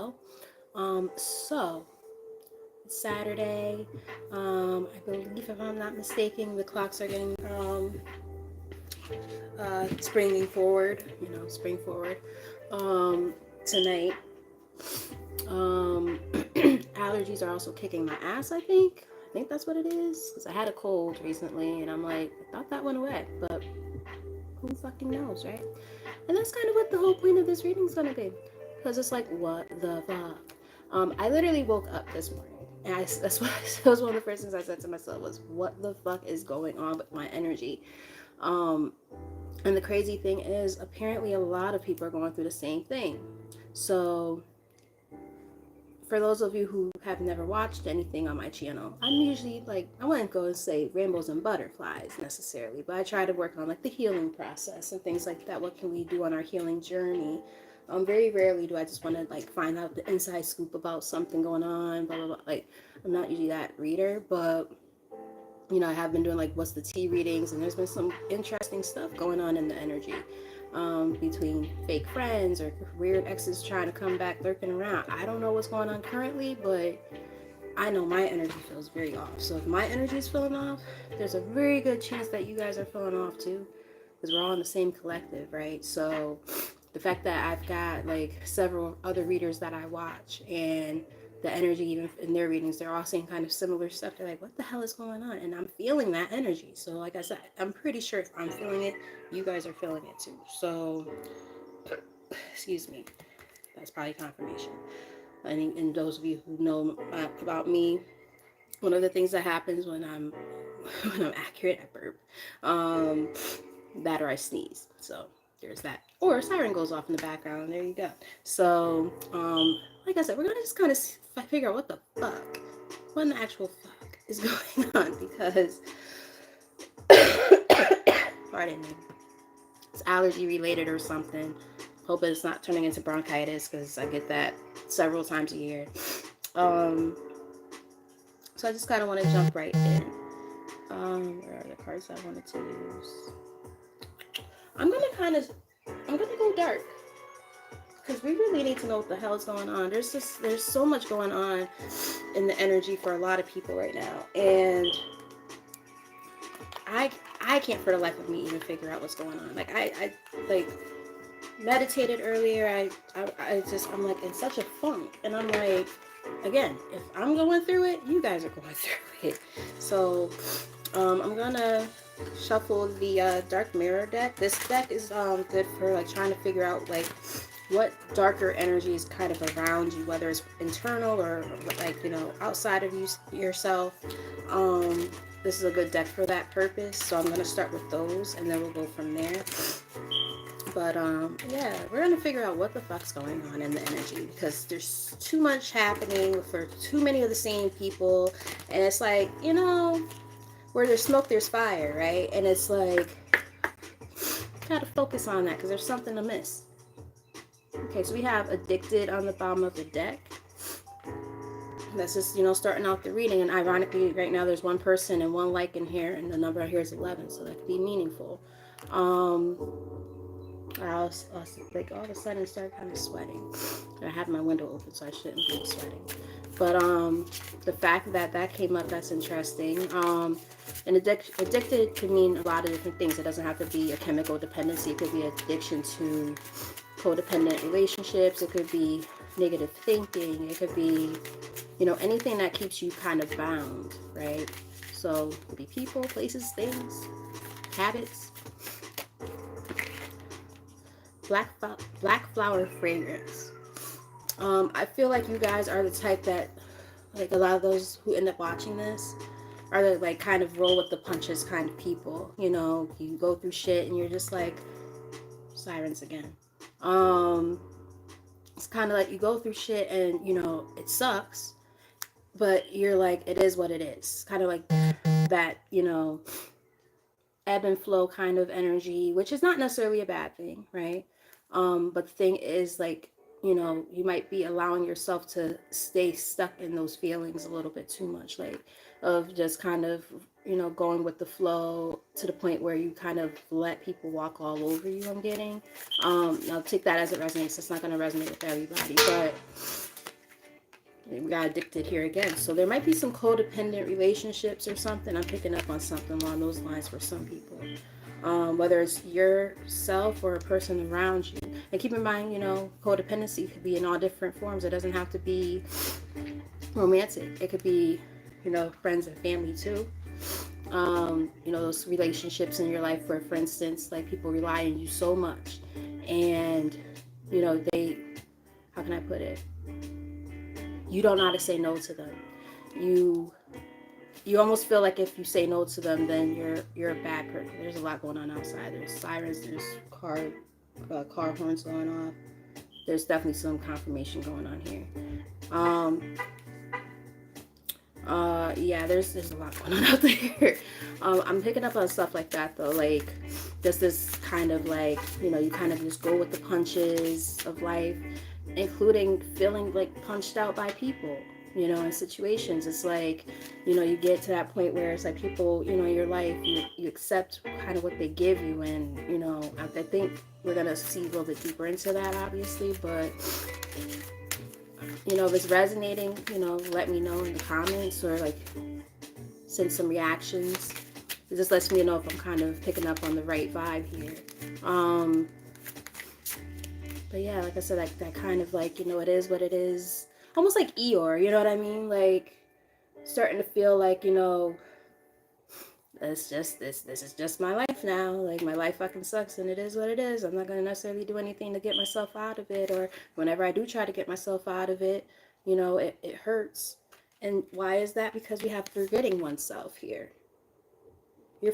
well. So it's Saturday. I believe, if I'm not mistaken, the clocks are getting springing forward. Spring forward. Tonight. Um, allergies are also kicking my ass. I think that's what it is. Cause I had a cold recently, and I'm like, I thought that went away, but who fucking knows, right? And that's kind of what the whole point of this reading is gonna be, because it's like, what the fuck? I literally woke up this morning, and that's what that was one of the first things I said to myself was, what the fuck is going on with my energy? Um, and the crazy thing is, apparently, a lot of people are going through the same thing. So for those of you who have never watched anything on my channel, I'm usually like, I wouldn't go and say rainbows and butterflies necessarily, but I try to work on like the healing process and things like that. What can we do on our healing journey? Very rarely do I just want to like find out the inside scoop about something going on, blah blah blah. Like, I'm not usually that reader, but I have been doing like what's the tea readings, and there's been some interesting stuff going on in the energy, between fake friends or weird exes trying to come back lurking around. I don't know what's going on currently, but I know my energy feels very off. So if my energy is feeling off, there's a very good chance that you guys are feeling off too, because we're all in the same collective, right? So the fact that I've got like several other readers that I watch, and the energy, even in their readings, they're all saying kind of similar stuff. They're like, what the hell is going on? And I'm feeling that energy. So like I said, I'm pretty sure if I'm feeling it, you guys are feeling it too. So excuse me, that's probably confirmation. And those of you who know about me, one of the things that happens when I'm when I'm accurate, I burp, um, that or I sneeze. So there's that. Or a siren goes off in the background. There you go. So like I said, we're gonna just kind of figure out what the fuck, what in the actual fuck is going on, because pardon me, it's allergy related or something. Hope it's not turning into bronchitis, because I get that several times a year. Um, so I just kind of want to jump right in. Where are the cards I wanted to use? I'm gonna go dark, because we really need to know what the hell is going on. There's so much going on in the energy for a lot of people right now, and I can't for the life of me even figure out what's going on. Like I like meditated earlier. I'm like in such a funk, and I'm like, again, if I'm going through it, you guys are going through it. So I'm gonna shuffle the dark mirror deck. This deck is good for like trying to figure out like what darker energy is kind of around you, whether it's internal or like outside of yourself. This is a good deck for that purpose, so I'm gonna start with those, and then we'll go from there. But yeah, we're gonna figure out what the fuck's going on in the energy, because there's too much happening for too many of the same people, and it's like, where there's smoke there's fire, right? And it's like, gotta focus on that, because there's something amiss. Okay, so we have addicted on the bottom of the deck. That's just, starting off the reading. And ironically, right now there's one person and one like in here, and the number here is 11, so that could be meaningful. I was like, all of a sudden start kind of sweating. I have my window open, so I shouldn't be sweating. But the fact that came up, that's interesting. And addicted could mean a lot of different things. It doesn't have to be a chemical dependency. It could be addiction to codependent relationships. It could be negative thinking. It could be, anything that keeps you kind of bound, right? So it could be people, places, things, habits. Black flower fragrance. I feel like you guys are the type that, like, a lot of those who end up watching this are the, like, kind of roll with the punches kind of people. You go through shit and you're just like, sirens again. It's kind of like you go through shit and, it sucks, but you're like, it is what it is. Kind of like that, ebb and flow kind of energy, which is not necessarily a bad thing, right? But the thing is, like, you might be allowing yourself to stay stuck in those feelings a little bit too much, like, of just kind of, going with the flow to the point where you kind of let people walk all over you. I'm getting, now take that as it resonates. It's not going to resonate with everybody, but we got addicted here again. So there might be some codependent relationships or something. I'm picking up on something along those lines for some people. Whether it's yourself or a person around you. And keep in mind, you know, codependency could be in all different forms. It doesn't have to be romantic. It could be, you know, friends and family too. You know, those relationships in your life where, for instance, like people rely on you so much and, you know, they, how can I put it? You don't know how to say no to them. You almost feel like if you say no to them, then you're a bad person. There's a lot going on outside. There's sirens. There's car horns going off. There's definitely some confirmation going on here. Yeah, there's a lot going on out there. I'm picking up on stuff like that though. Like, just this kind of like, you know, you kind of just go with the punches of life, including feeling like punched out by people. You know, in situations, it's like, you know, you get to that point where it's like people, you know, in your life, you accept kind of what they give you, and you know, I think we're gonna see a little bit deeper into that, obviously, but you know, if it's resonating, you know, let me know in the comments or like send some reactions. It just lets me know if I'm kind of picking up on the right vibe here. But yeah, like I said, like that kind of like, you know, it is what it is. Almost like Eeyore, you know what I mean? Like starting to feel like, you know, it's just this is just my life now. Like my life fucking sucks and it is what it is. I'm not gonna necessarily do anything to get myself out of it, or whenever I do try to get myself out of it, you know, it hurts. And why is that? Because we have forgetting oneself here. You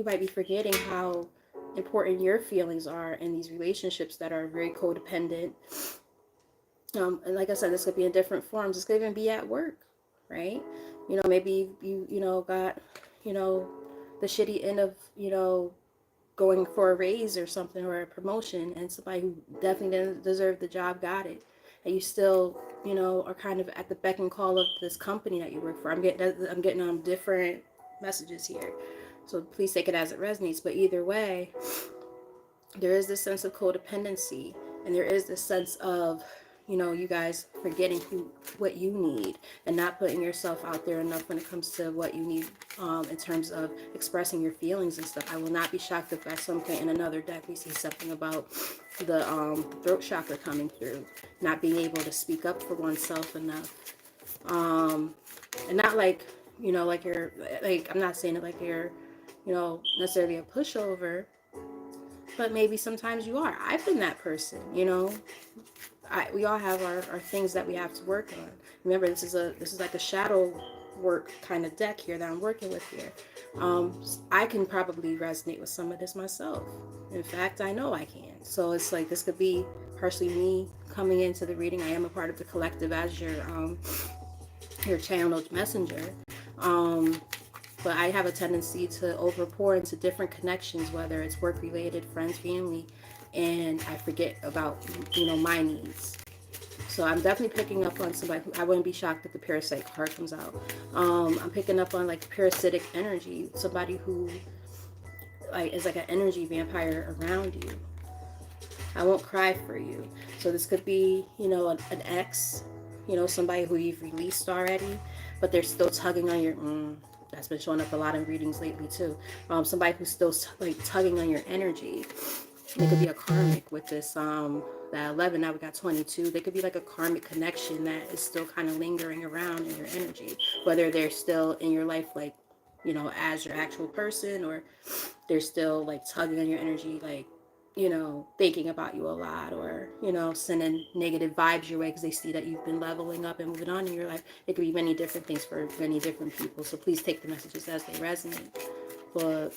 might be forgetting how important your feelings are in these relationships that are very codependent. And like I said, this could be in different forms. This could even be at work, right? You know, maybe you know, got, you know, the shitty end of, you know, going for a raise or something or a promotion, and somebody who definitely didn't deserve the job got it. And you still, you know, are kind of at the beck and call of this company that you work for. I'm getting different messages here. So please take it as it resonates. But either way, there is this sense of codependency, and there is this sense of, you know, you guys forgetting what you need and not putting yourself out there enough when it comes to what you need in terms of expressing your feelings and stuff. I will not be shocked if at some point in another deck we see something about the throat chakra coming through, not being able to speak up for oneself enough. And not like, you know, like you're, like, I'm not saying it like you're, you know, necessarily a pushover, but maybe sometimes you are. I've been that person, you know. We all have our things that we have to work on. Remember, this is like a shadow work kind of deck here that I'm working with here. I can probably resonate with some of this myself. In fact, I know I can. So it's like this could be partially me coming into the reading. I am a part of the collective as your channeled messenger. But I have a tendency to overpour into different connections, whether it's work related, friends, family, and I forget about, you know, my needs. So I'm definitely picking up on somebody who, I wouldn't be shocked if the parasite card comes out. I'm picking up on like parasitic energy, somebody who like is like an energy vampire around you. I won't cry for you. So this could be, you know, an ex, you know, somebody who you've released already, but they're still tugging on your that's been showing up a lot in readings lately too. Somebody who's still like tugging on your energy. It could be a karmic with this that 11. Now we got 22. They could be like a karmic connection that is still kind of lingering around in your energy, whether they're still in your life, like, you know, as your actual person, or they're still like tugging on your energy, like, you know, thinking about you a lot, or, you know, sending negative vibes your way because they see that you've been leveling up and moving on in your life. It could be many different things for many different people. So please take the messages as they resonate. But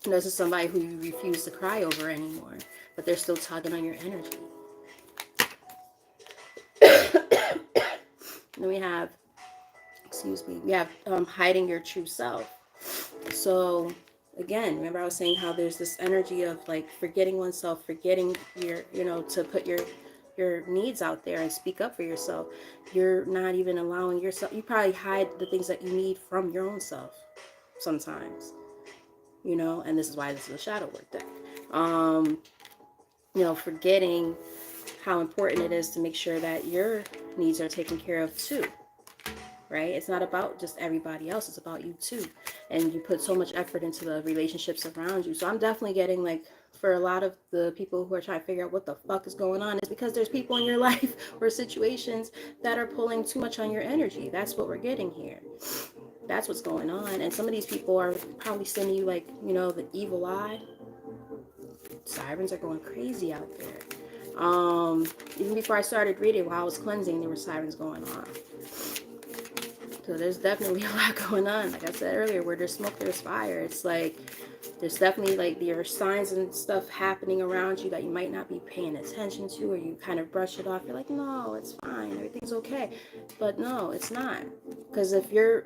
this is somebody who you refuse to cry over anymore, but they're still tugging on your energy. Then we have, hiding your true self. So again, remember I was saying how there's this energy of like forgetting oneself, forgetting your, you know, to put your needs out there and speak up for yourself. You're not even allowing yourself, you probably hide the things that you need from your own self sometimes, you know, and this is why this is a shadow work deck. You know, forgetting how important it is to make sure that your needs are taken care of too, right? It's not about just everybody else, it's about you too. And you put so much effort into the relationships around you. So I'm definitely getting like, for a lot of the people who are trying to figure out what the fuck is going on, is because there's people in your life or situations that are pulling too much on your energy. That's what we're getting here. That's what's going on. And some of these people are probably sending you like, the evil eye. Sirens are going crazy out there. Even before I started reading, while I was cleansing, there were sirens going on. So there's definitely a lot going on. Like I said earlier, where there's smoke, there's fire. It's like, there's definitely like there are signs and stuff happening around you that you might not be paying attention to, or you kind of brush it off. You're like, no, it's fine, everything's okay. But no, it's not. Because if you're,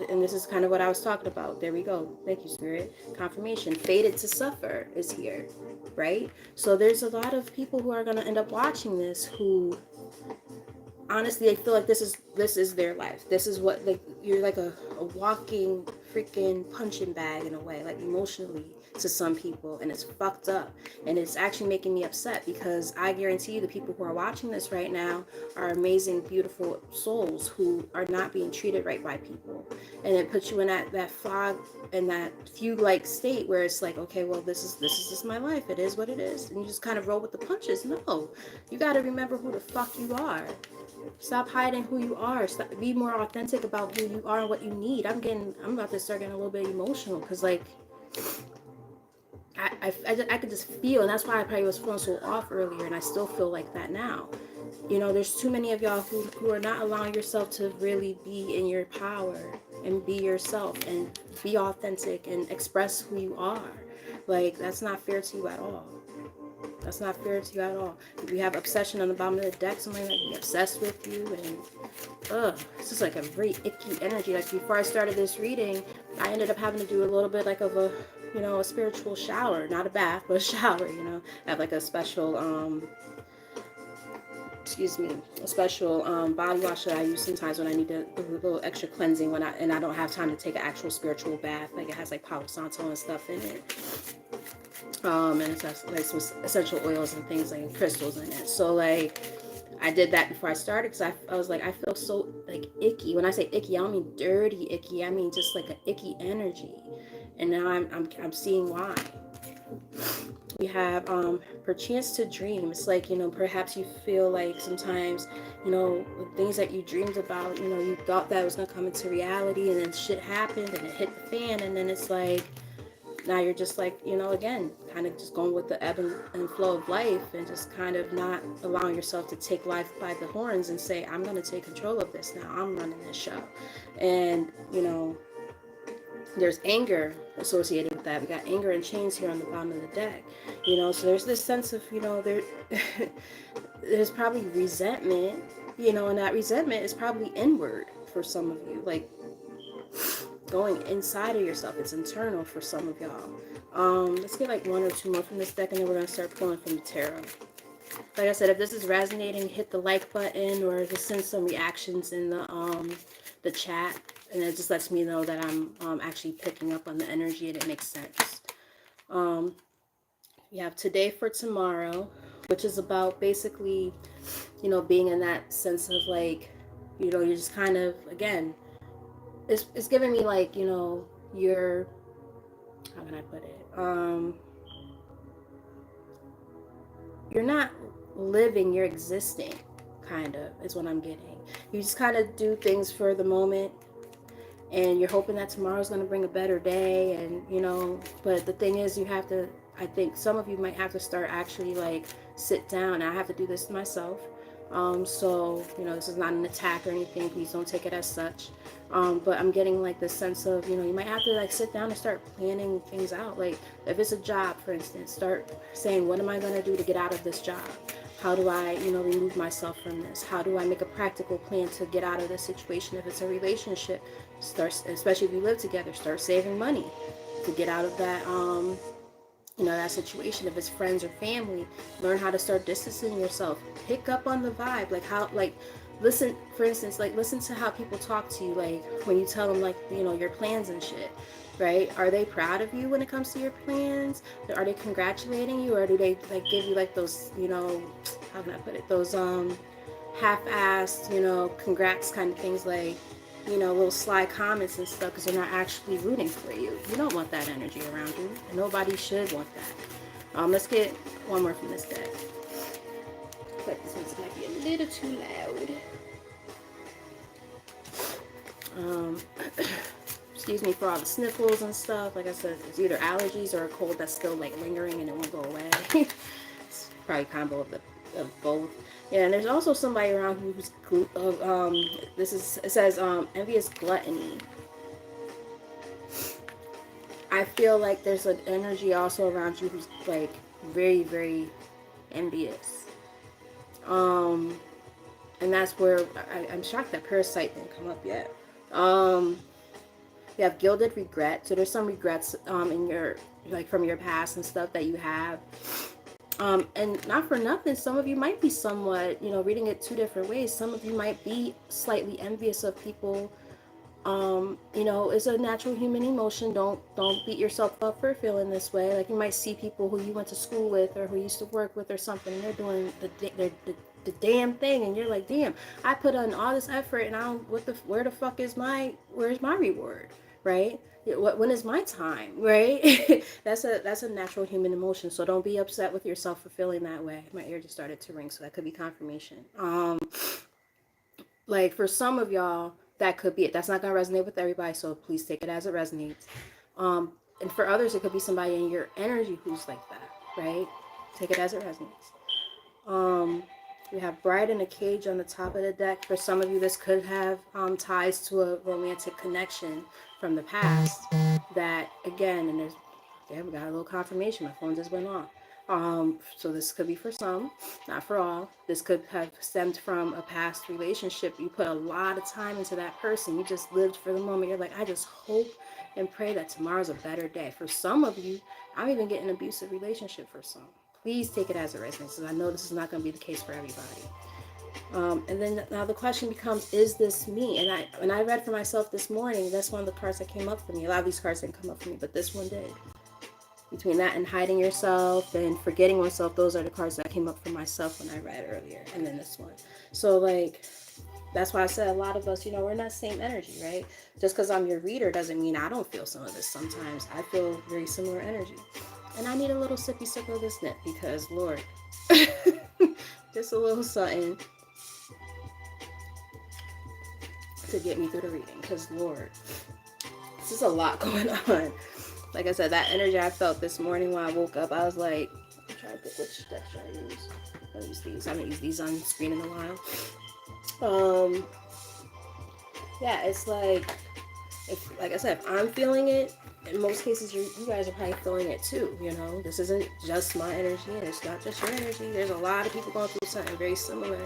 and this is kind of what I was talking about. There we go. Thank you, Spirit. Confirmation. Fated to suffer is here, right? So there's a lot of people who are going to end up watching this who, honestly, they feel like this is their life. This is what, like, you're like a walking freaking punching bag in a way, like emotionally to some people, and it's fucked up, and it's actually making me upset, because I guarantee you the people who are watching this right now are amazing, beautiful souls who are not being treated right by people, and it puts you in that fog and that fugue-like state where it's like, okay, well, this is just my life. It is what it is, and you just kind of roll with the punches. No, you got to remember who the fuck you are. Stop hiding who you are. Be more authentic about who you are and what you need. I'm about to start getting a little bit emotional, because like I could just feel, and that's why I probably was feeling so off earlier, and I still feel like that now. There's too many of y'all who are not allowing yourself to really be in your power and be yourself and be authentic and express who you are. Like, that's not fair to you at all. That's not fair to you at all. If you have obsession on the bottom of the deck, somebody might be obsessed with you, and it's just like a very icky energy. Like, before I started this reading, I ended up having to do a little bit like of a spiritual shower, not a bath, but a shower. I have like a special body wash that I use sometimes when I need a little extra cleansing, and I don't have time to take an actual spiritual bath. Like, it has like Palo Santo and stuff in it. And it's like some essential oils and things, like crystals in it. So like, I did that before I started, because I was like, I feel so like icky. When I say icky, I don't mean dirty icky. I mean just like an icky energy. And now I'm seeing why. We have perchance to dream. It's like, perhaps you feel like sometimes, things that you dreamed about, you thought that was gonna come into reality, and then shit happened and it hit the fan, and then it's like, now you're just like, again, kind of just going with the ebb and flow of life, and just kind of not allowing yourself to take life by the horns and say, I'm going to take control of this now. I'm running this show. And, there's anger associated with that. We got anger and chains here on the bottom of the deck. So there's this sense of, there's probably resentment, and that resentment is probably inward for some of you. Like, going inside of yourself. It's internal for some of y'all. Let's get like one or two more from this deck, and then we're going to start pulling from the tarot. Like I said, if this is resonating, hit the like button, or just send some reactions in the chat, and it just lets me know that I'm actually picking up on the energy and it makes sense. We have today for tomorrow, which is about basically, being in that sense of like, you're just kind of, again, it's giving me like, you're, how can I put it? You're not living, you're existing, kind of, is what I'm getting. You just kind of do things for the moment, and you're hoping that tomorrow's going to bring a better day, and, but the thing is, you have to, I think some of you might have to start actually like sit down. I have to do this myself. So, this is not an attack or anything. Please don't take it as such. But I'm getting like this sense of, you might have to like sit down and start planning things out. Like, if it's a job, for instance, start saying, what am I going to do to get out of this job? How do I, remove myself from this? How do I make a practical plan to get out of this situation? If it's a relationship, start, especially if you live together, start saving money to get out of that, that situation. If it's friends or family, learn how to start distancing yourself. Pick up on the vibe, like how, like, listen, for instance, like, listen to how people talk to you, like, when you tell them, like, your plans and shit, right? Are they proud of you when it comes to your plans? Are they congratulating you, or do they, like, give you, like, those, how can I put it? Those half-assed, you know, congrats kind of things, like, you know, little sly comments and stuff, because they're not actually rooting for you. You don't want that energy around you, and nobody should want that. Let's get one more from this deck. But this one's might be a little too loud. Excuse me for all the sniffles and stuff. Like I said, it's either allergies or a cold that's still like lingering and it won't go away. It's probably a combo of both. Yeah, and there's also somebody around who's it says envious gluttony. I feel like there's an energy also around you who's like very, very envious. And that's where I'm shocked that parasite didn't come up yet. You have gilded regret. So there's some regrets in your, like, from your past and stuff that you have. And not for nothing, some of you might be somewhat, you know, reading it two different ways. Some of you might be slightly envious of people. You know, it's a natural human emotion. Don't beat yourself up for feeling this way. Like, you might see people who you went to school with or who you used to work with or something, and they're doing the damn thing, and you're like, damn, I put in all this effort, and I don't, where's my reward, right? When is my time, right? That's a natural human emotion. So don't be upset with yourself for feeling that way. My ear just started to ring, so that could be confirmation. Like, for some of y'all, that could be it. That's not going to resonate with everybody, so please take it as it resonates. And for others, it could be somebody in your energy who's like that, right? Take it as it resonates. We have Bride in a Cage on the top of the deck. For some of you, this could have ties to a romantic connection from the past. That, again, and we got a little confirmation. My phone just went off. So this could be for some, not for all. This could have stemmed from a past relationship. You put a lot of time into that person. You just lived for the moment. You're like, I just hope and pray that tomorrow's a better day. For some of you, I'm even getting an abusive relationship for some. Please take it as it resonates, because I know this is not going to be the case for everybody. And then now the question becomes, is this me? And when I read for myself this morning, that's one of the cards that came up for me. A lot of these cards didn't come up for me, but this one did. Between that and hiding yourself and forgetting oneself, those are the cards that came up for myself when I read earlier. And then this one. So, like, that's why I said a lot of us, you know, we're not same energy, right? Just because I'm your reader doesn't mean I don't feel some of this. Sometimes I feel very similar energy. And I need a little sippy sip of this nip because, Lord, just a little something to get me through the reading. Because, Lord, this is a lot going on. Like I said, that energy I felt this morning when I woke up, I was like, I'm trying to pick which deck should I use. I'll use these. I haven't used these on screen in a while. Yeah, it's like I said, if I'm feeling it, in most cases, you guys are probably feeling it too. You know, this isn't just my energy, and it's not just your energy. There's a lot of people going through something very similar.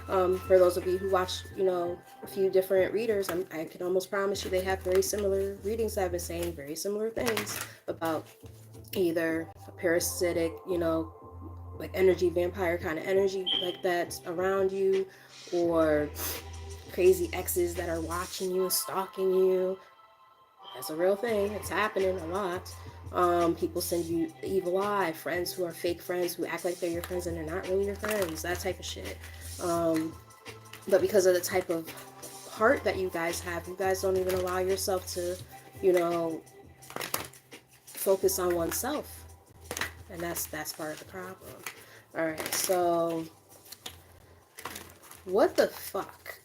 For those of you who watch, you know, a few different readers, I can almost promise you they have very similar readings. I've been saying very similar things about either a parasitic, you know, like energy vampire kind of energy like that's around you, or crazy exes that are watching you and stalking you. That's a real thing. It's happening a lot. People send you the evil eye, friends who are fake friends who act like they're your friends and they're not really your friends, that type of shit. But because of the type of heart that you guys have, you guys don't even allow yourself to, you know, focus on oneself. And that's part of the problem. Alright, so what the fuck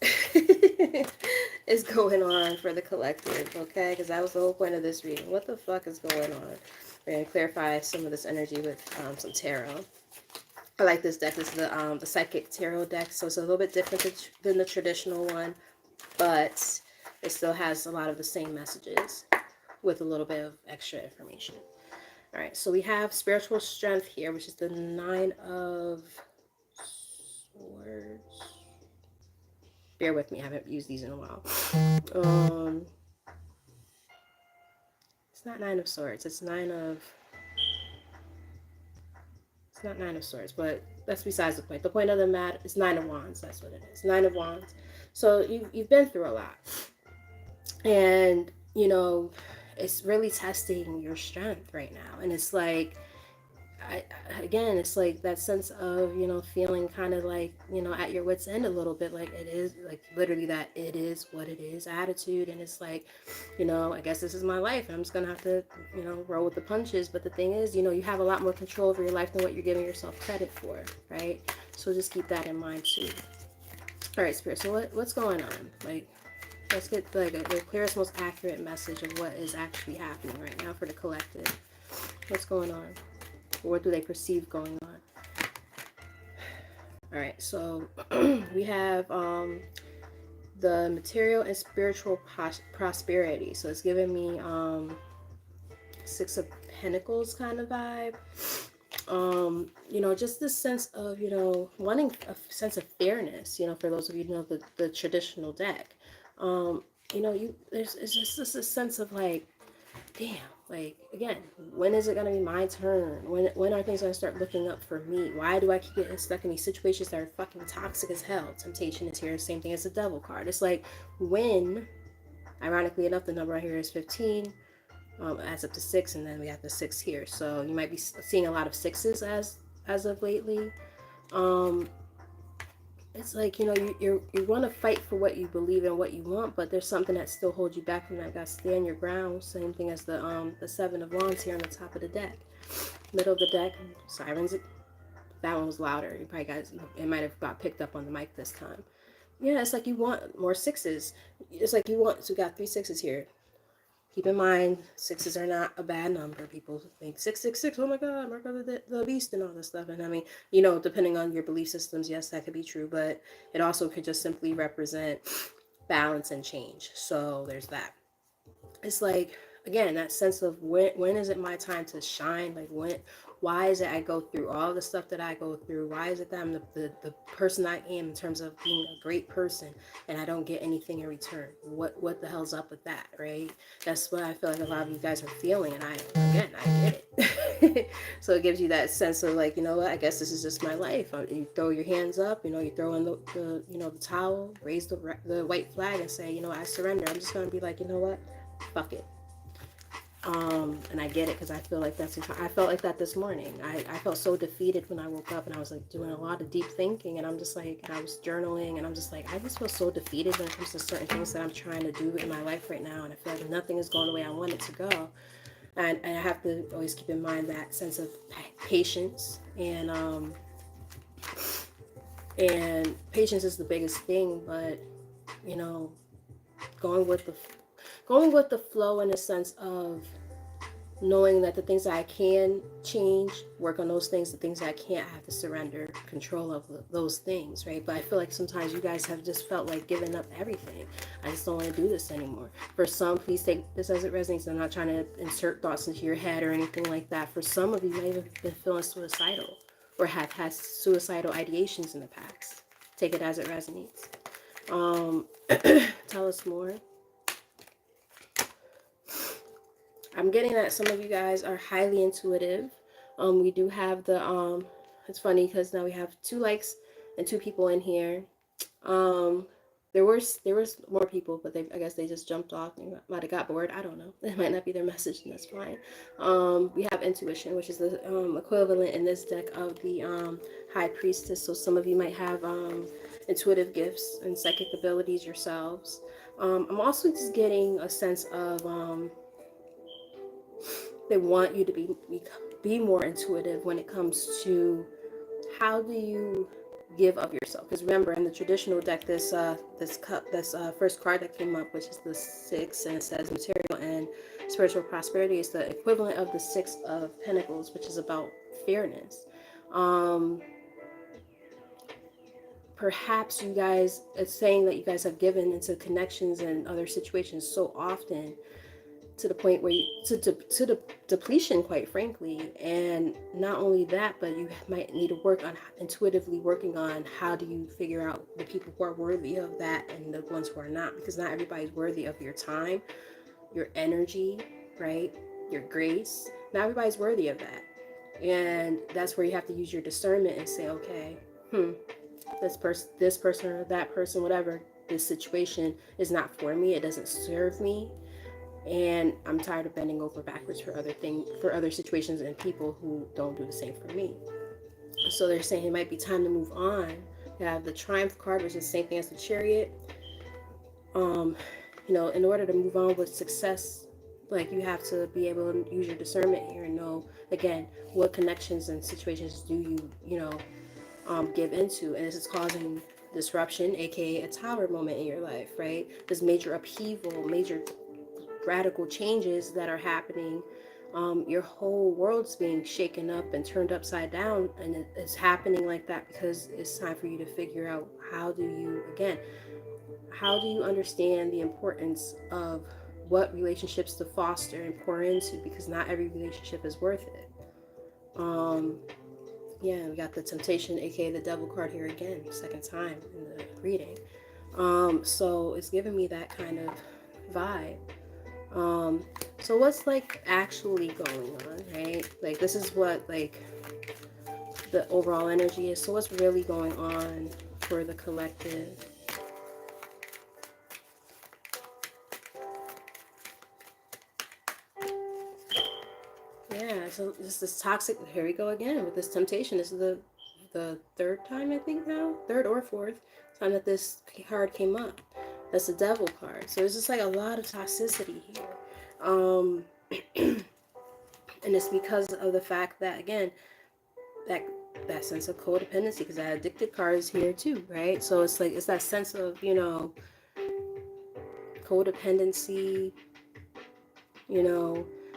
is going on for the collective, okay? Because that was the whole point of this reading. What the fuck is going on? We're going to clarify some of this energy with some tarot. I like this deck. This is the Psychic Tarot deck, so it's a little bit different than the traditional one, but it still has a lot of the same messages with a little bit of extra information. All right, so we have spiritual strength here, which is the 9 of Swords. Bear with me, I haven't used these in a while. It's not 9 of Swords, it's not 9 of Swords, but that's besides the point. The point of the matter is 9 of Wands, that's what it is. 9 of Wands. So you've been through a lot. And, you know, it's really testing your strength right now. And it's like, I, again, it's like that sense of, feeling kind of like, at your wit's end a little bit. Like, it is like literally that it is what it is attitude. And it's like, I guess this is my life and I'm just gonna have to, roll with the punches. But the thing is, you have a lot more control over your life than what you're giving yourself credit for, right? So just keep that in mind too. All right, Spirit, so what's going on? Like, let's get like the clearest, most accurate message of what is actually happening right now for the collective. What's going on? What do they perceive going on? All right, so we have the material and spiritual prosperity. So it's giving me Six of Pentacles kind of vibe. Just this sense of, wanting a sense of fairness, for those of you who know the traditional deck. It's just a sense of like, damn, like, again, when is it going to be my turn? When are things going to start looking up for me? Why do I keep getting stuck in these situations that are fucking toxic as hell? Temptation is here, same thing as the devil card. It's like, when, ironically enough, the number right here is 15, adds up to 6, and then we have the 6 here. So you might be seeing a lot of 6s as of lately. It's like, you want to fight for what you believe in, what you want, but there's something that still holds you back from that. Got to stand your ground. Same thing as the 7 of Wands here on the top of the deck. Middle of the deck, sirens. That one was louder. You probably guys, it might have got picked up on the mic this time. Yeah, it's like you want more 6s. It's like you want, so we got 3 6s here. Keep in mind, 6s are not a bad number. People think 666, oh my God, mark of the beast and all this stuff. And I mean, depending on your belief systems, yes, that could be true, but it also could just simply represent balance and change. So there's that. It's like, again, that sense of when is it my time to shine? Like, why is it I go through all the stuff that I go through? Why is it that I'm the person I am in terms of being a great person and I don't get anything in return? What the hell's up with that, right? That's what I feel like a lot of you guys are feeling, and I get it. So it gives you that sense of like, what, I guess this is just my life. You throw your hands up, you throw in the towel, raise the white flag and say, I surrender. I'm just gonna be like, what? Fuck it. And I get it, because I feel like I felt like that this morning. I felt so defeated when I woke up, and I was like doing a lot of deep thinking, and I'm just like, and I was journaling, and I'm just like, I just feel so defeated when it comes to certain things that I'm trying to do in my life right now, and I feel like nothing is going the way I want it to go. And I have to always keep in mind that sense of patience, and patience is the biggest thing, but going with the flow, in a sense of knowing that the things that I can change, work on those things. The things that I can't, I have to surrender control of those things, right? But I feel like sometimes you guys have just felt like giving up everything. I just don't want to do this anymore. For some, please take this as it resonates. I'm not trying to insert thoughts into your head or anything like that. For some of you, may have been feeling suicidal or have had suicidal ideations in the past. Take it as it resonates. Tell us more. I'm getting that some of you guys are highly intuitive. We do have the it's funny because now we have 2 likes and 2 people in here. There was more people, but I guess they just jumped off. They might have got bored. I don't know. It might not be their message, and that's fine. We have intuition, which is the equivalent in this deck of the High Priestess. So some of you might have intuitive gifts and psychic abilities yourselves. I'm also just getting a sense of they want you to be more intuitive when it comes to how do you give of yourself. Because remember, in the traditional deck, this first card that came up, which is the 6, and it says material and spiritual prosperity, is the equivalent of the 6 of Pentacles, which is about fairness. Perhaps you guys, it's saying that you guys have given into connections and other situations so often, to the point where to the depletion, quite frankly. And not only that, but you might need to work on intuitively working on how do you figure out the people who are worthy of that and the ones who are not, because not everybody's worthy of your time, your energy, right? Your grace. Not everybody's worthy of that. And that's where you have to use your discernment and say, okay, this person or that person, whatever, this situation is not for me. It doesn't serve me. And I'm tired of bending over backwards for other situations and people who don't do the same for me. So they're saying it might be time to move on. You have the Triumph card, which is the same thing as the Chariot. Um, in order to move on with success, like, you have to be able to use your discernment here and know, again, what connections and situations do give into. And this is causing disruption, aka a tower moment in your life, right? This major upheaval, major radical changes that are happening. Your whole world's being shaken up and turned upside down, and it's happening like that because it's time for you to figure out how do you understand the importance of what relationships to foster and pour into, because not every relationship is worth it. We got the temptation, aka the devil card here again, second time in the reading. So it's giving me that kind of vibe. So what's like actually going on, right? Like, this is what like the overall energy is. So what's really going on for the collective? Yeah, so this toxic, here we go again with this temptation. This is the third time, I think now, third or fourth time that this card came up. That's the devil card. So it's just like a lot of toxicity here. And it's because of the fact that, again, that sense of codependency, because that addicted card is here too, right? So it's like, it's that sense of, codependency,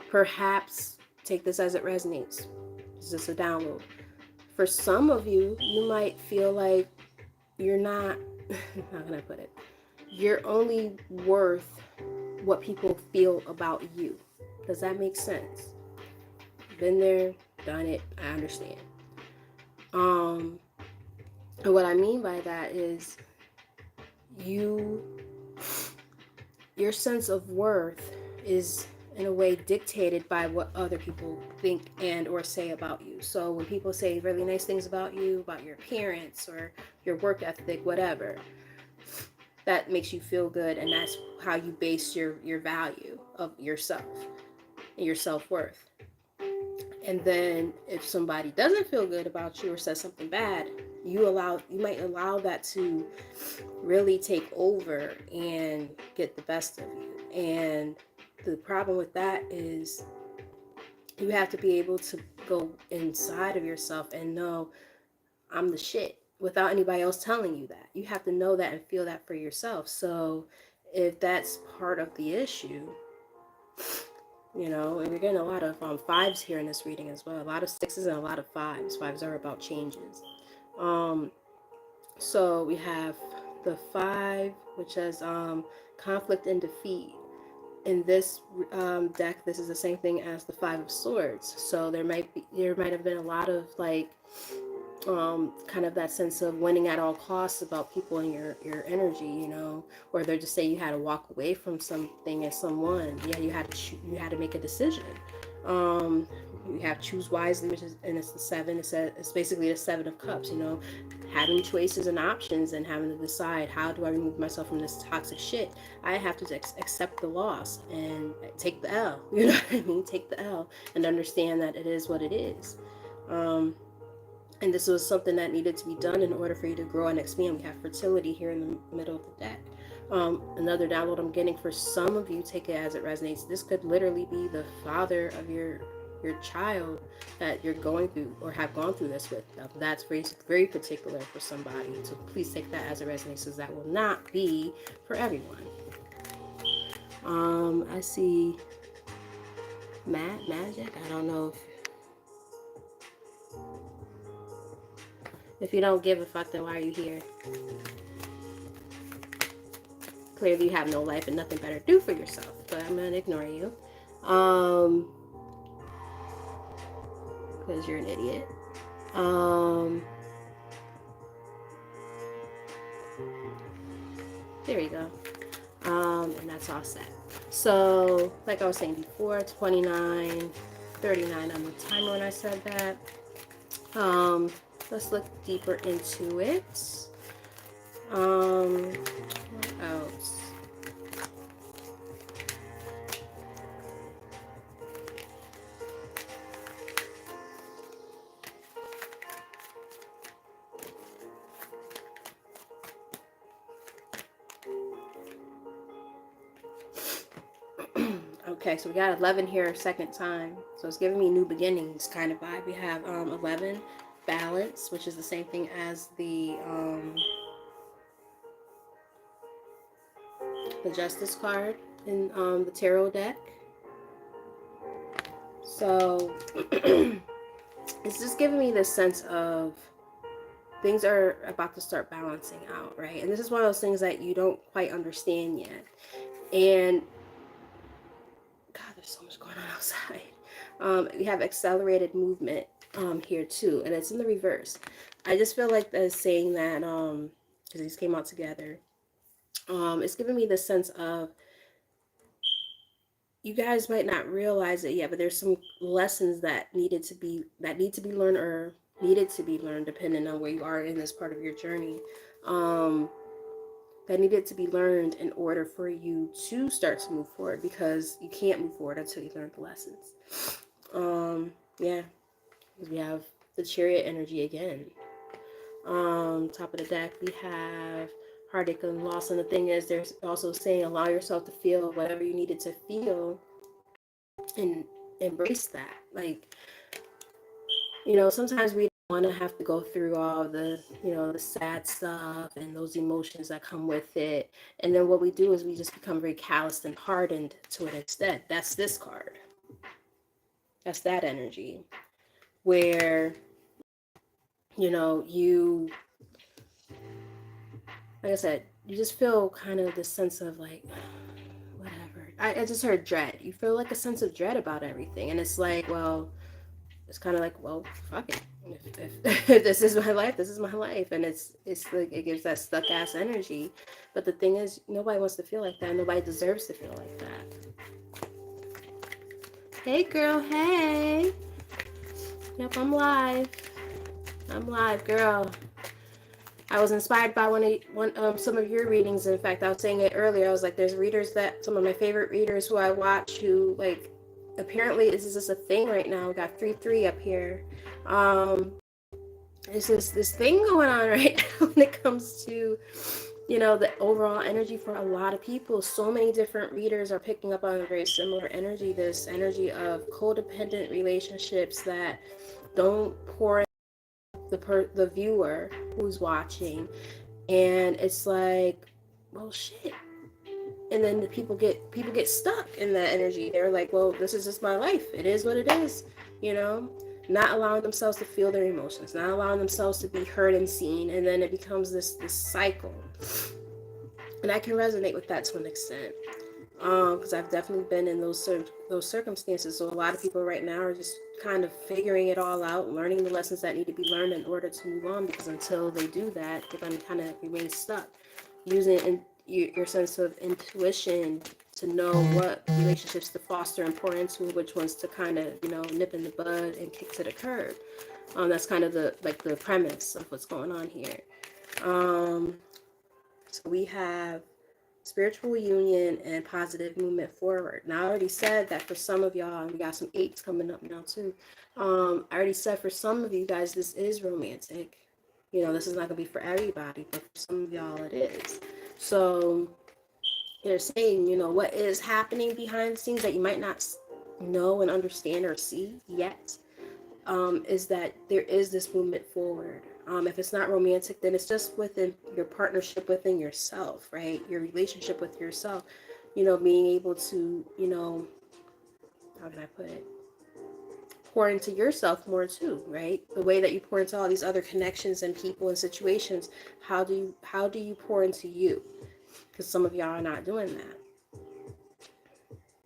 perhaps take this as it resonates. It's just a download. For some of you, you might feel like you're not, how can I put it? You're only worth what people feel about you. Does that make sense? Been there, done it, I understand. And what I mean by that is your sense of worth is in a way dictated by what other people think and or say about you. So when people say really nice things about you, about your appearance or your work ethic, whatever, that makes you feel good, and that's how you base your value of yourself and your self-worth. And then if somebody doesn't feel good about you or says something bad, you might allow that to really take over and get the best of you. And the problem with that is you have to be able to go inside of yourself and know, I'm the shit, without anybody else telling you that. You have to know that and feel that for yourself. So if that's part of the issue, and we're getting a lot of fives here in this reading as well. A lot of sixes and a lot of fives. Fives are about changes. So we have the 5, which has conflict and defeat. In this deck, this is the same thing as the 5 of Swords. So there might have been a lot of like kind of that sense of winning at all costs about people in your energy, or they're just saying you had to walk away from something and someone. Yeah, you had to make a decision. You have choose wisely, which is, and it's the 7. It's basically the 7 of Cups. Having choices and options and having to decide, how do I remove myself from this toxic shit? I have to accept the loss and take the L. You know what I mean? Take the L and understand that it is what it is. And this was something that needed to be done in order for you to grow and expand. We have fertility here in the middle of the deck. Another download I'm getting for some of you, take it as it resonates. This could literally be the father of your child that you're going through or have gone through this with. That's very, very particular for somebody. So please take that as it resonates, because that will not be for everyone. I see magic. I don't know if you don't give a fuck, then why are you here? Clearly you have no life and nothing better to do for yourself, but I'm gonna ignore you. Because you're an idiot. There you go. And that's all set. So, like I was saying before, 29, 39 on the timer when I said that. Let's look deeper into it. What else? Okay, so we got 11 here second time. So it's giving me new beginnings kind of vibe. We have 11, balance, which is the same thing as the justice card in the tarot deck. So it's just giving me this sense of things are about to start balancing out, right? And this is one of those things that you don't quite understand yet. And God, there's so much going on outside. We have accelerated movement here too, and it's in the reverse. I just feel like that's saying that because these came out together. It's giving me the sense of you guys might not realize it yet, but there's some lessons that need to be learned or needed to be learned, depending on where you are in this part of your journey. That needed to be learned in order for you to start to move forward, because you can't move forward until you learn the lessons. Yeah, we have the Chariot energy again. Top of the deck, we have heartache and loss. And the thing is, there's also saying allow yourself to feel whatever you needed to feel and embrace that. Like, sometimes we don't want to have to go through all the, the sad stuff and those emotions that come with it. And then what we do is we just become very calloused and hardened to it instead. That's this card. That's that energy where, you, like I said, you just feel kind of this sense of like, whatever. I just heard dread. You feel like a sense of dread about everything. And it's like, well, it's kind of like, well, fuck it. If this is my life, this is my life. And it's like, it gives that stuck ass energy. But the thing is, nobody wants to feel like that. Nobody deserves to feel like that. Hey, girl. Hey. Yep, I'm live. I'm live, girl. I was inspired by some of your readings. In fact, I was saying it earlier. I was like, there's readers that some of my favorite readers who I watch who like apparently this is just a thing right now. We got 3-3 up here. It's just this thing going on right now when it comes to the overall energy for a lot of people. So many different readers are picking up on a very similar energy. This energy of codependent relationships that don't pour the viewer who's watching, and it's like, well, shit. And then people get stuck in that energy. They're like, well, this is just my life. It is what it is, not allowing themselves to feel their emotions, not allowing themselves to be heard and seen, and then it becomes this cycle. And I can resonate with that to an extent. Because I've definitely been in those circumstances. So a lot of people right now are just kind of figuring it all out, learning the lessons that need to be learned in order to move on. Because until they do that, they're going to kind of remain stuck. Using your sense of intuition to know what relationships to foster and pour into, which ones to kind of nip in the bud and kick to the curb. That's kind of the premise of what's going on here. So we have spiritual union and positive movement forward. Now, I already said that for some of y'all, and we got some 8s coming up now too. I already said for some of you guys, this is romantic. This is not going to be for everybody, but for some of y'all, it is. So they're saying, what is happening behind the scenes that you might not know and understand or see yet, is that there is this movement forward. If it's not romantic, then it's just within your partnership within yourself, right? Your relationship with yourself, being able to, how can I put it? Pour into yourself more too, right? The way that you pour into all these other connections and people and situations, how do you pour into you? Because some of y'all are not doing that.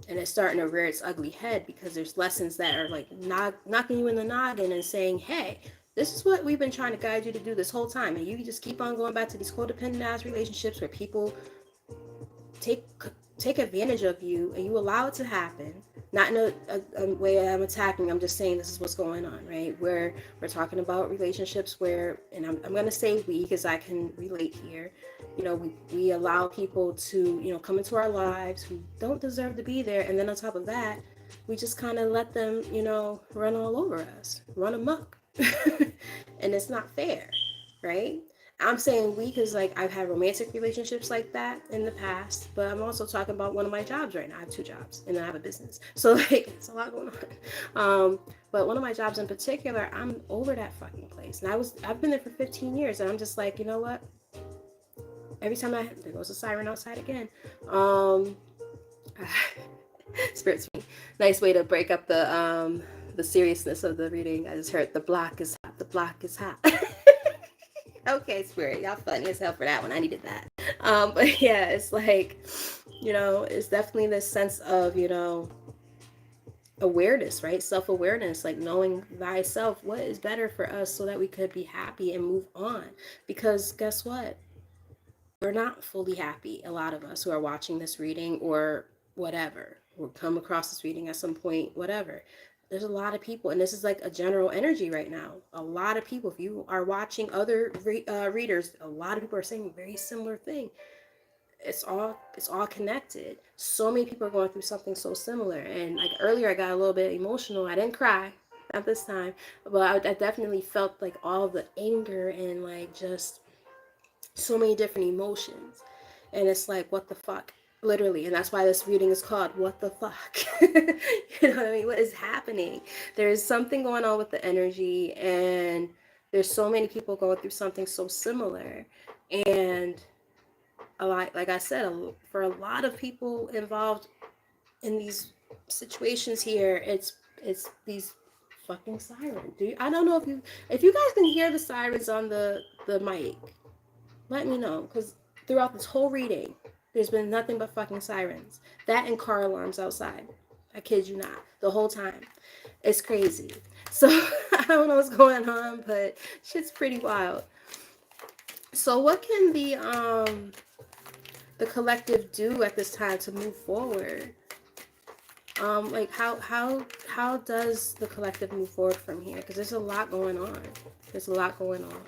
And it's starting to rear its ugly head because there's lessons that are like knocking you in the noggin and saying, hey, this is what we've been trying to guide you to do this whole time. And you just keep on going back to these codependent ass relationships where people take advantage of you and you allow it to happen. Not in a way I'm attacking. I'm just saying this is what's going on, right? Where we're talking about relationships where, and I'm going to say we because I can relate here. We allow people to, come into our lives who don't deserve to be there. And then on top of that, we just kind of let them, run all over us, run amok. And it's not fair, right? I'm saying we because like I've had romantic relationships like that in the past, but I'm also talking about one of my jobs right now. I have two jobs and then I have a business, so like it's a lot going on. But one of my jobs in particular, I'm over that fucking place, and I've been there for 15 years, and I'm just like, you know what? Every time there goes a siren outside again. Um, Spirits, nice way to break up the seriousness of the reading. I just heard the block is hot. The block is hot. Okay, Spirit, y'all funny as hell for that one. I needed that. But yeah, it's like, it's definitely this sense of, awareness, right? Self-awareness, like knowing thyself, what is better for us so that we could be happy and move on. Because guess what? We're not fully happy, a lot of us who are watching this reading or whatever, or come across this reading at some point, whatever. There's a lot of people, and this is like a general energy right now. A lot of people, if you are watching other readers, a lot of people are saying a very similar thing. It's all connected. So many people are going through something so similar. And like earlier, I got a little bit emotional. I didn't cry at this time, but I definitely felt like all the anger and like just so many different emotions. And it's like, what the fuck? Literally. And that's why this reading is called What the Fuck? You know what I mean? What is happening? There's something going on with the energy, and there's so many people going through something so similar. And a lot, like I said, for a lot of people involved in these situations here, it's these fucking sirens. I don't know if you guys can hear the sirens on the mic. Let me know, because throughout this whole reading, there's been nothing but fucking sirens. That and car alarms outside. I kid you not. The whole time. It's crazy. So I don't know what's going on, but shit's pretty wild. So what can the collective do at this time to move forward? Like how does the collective move forward from here? Because there's a lot going on. There's a lot going on.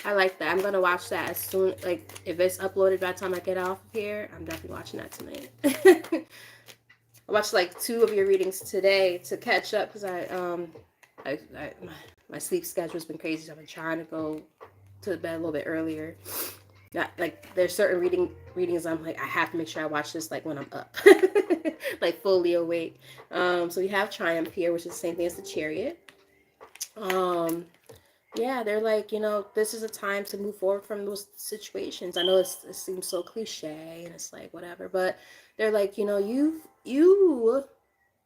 I like that. I'm gonna watch that as soon, like if it's uploaded by the time I get off of here. I'm definitely watching that tonight. I watched like 2 of your readings today to catch up because my sleep schedule's been crazy. So I've been trying to go to bed a little bit earlier. Not like there's certain readings I'm like I have to make sure I watch this like when I'm up, like fully awake. So we have Triumph here, which is the same thing as the Chariot. Yeah, they're like, this is a time to move forward from those situations. I know it seems so cliche and it's like whatever, but they're like, you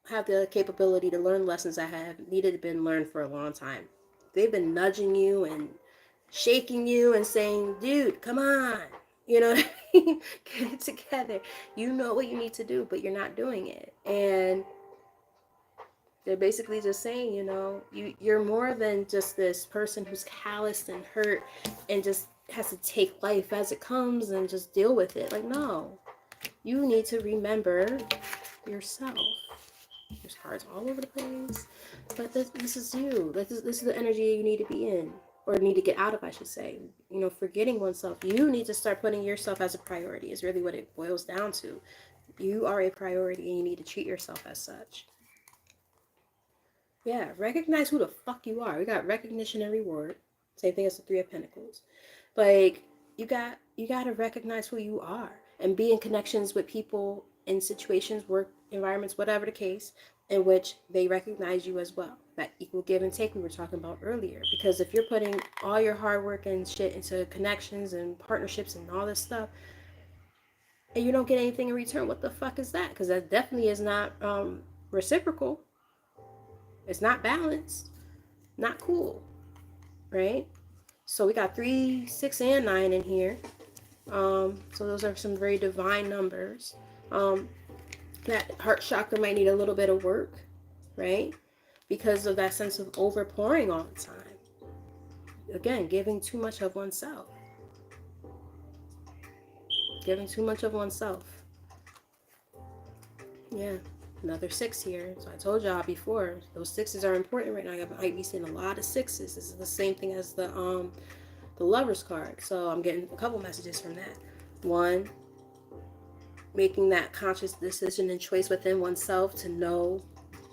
have the capability to learn lessons that have needed to been learned for a long time. They've been nudging you and shaking you and saying, dude, come on. You know what I mean? Get it together. You know what you need to do, but you're not doing it. And they're basically just saying, you're more than just this person who's calloused and hurt and just has to take life as it comes and just deal with it. Like, no. You need to remember yourself. There's cards all over the place. But this is you. This is the energy you need to be in. Or need to get out of, I should say. Forgetting oneself. You need to start putting yourself as a priority is really what it boils down to. You are a priority and you need to treat yourself as such. Yeah, recognize who the fuck you are. We got recognition and reward. Same thing as the 3 of Pentacles. Like, you gotta recognize who you are and be in connections with people in situations, work environments, whatever the case, in which they recognize you as well. That equal give and take we were talking about earlier. Because if you're putting all your hard work and shit into connections and partnerships and all this stuff, and you don't get anything in return, what the fuck is that? Because that definitely is not reciprocal. It's not balanced. Not cool. Right? So we got 3, 6, and 9 in here. So those are some very divine numbers. That heart chakra might need a little bit of work, right? Because of that sense of overpouring all the time. Again, giving too much of oneself. Giving too much of oneself. Yeah. Another 6 here. So I told y'all before, those 6s are important right now. I might be seeing a lot of 6s. This is the same thing as the Lover's card. So I'm getting a couple messages from that. 1, making that conscious decision and choice within oneself to know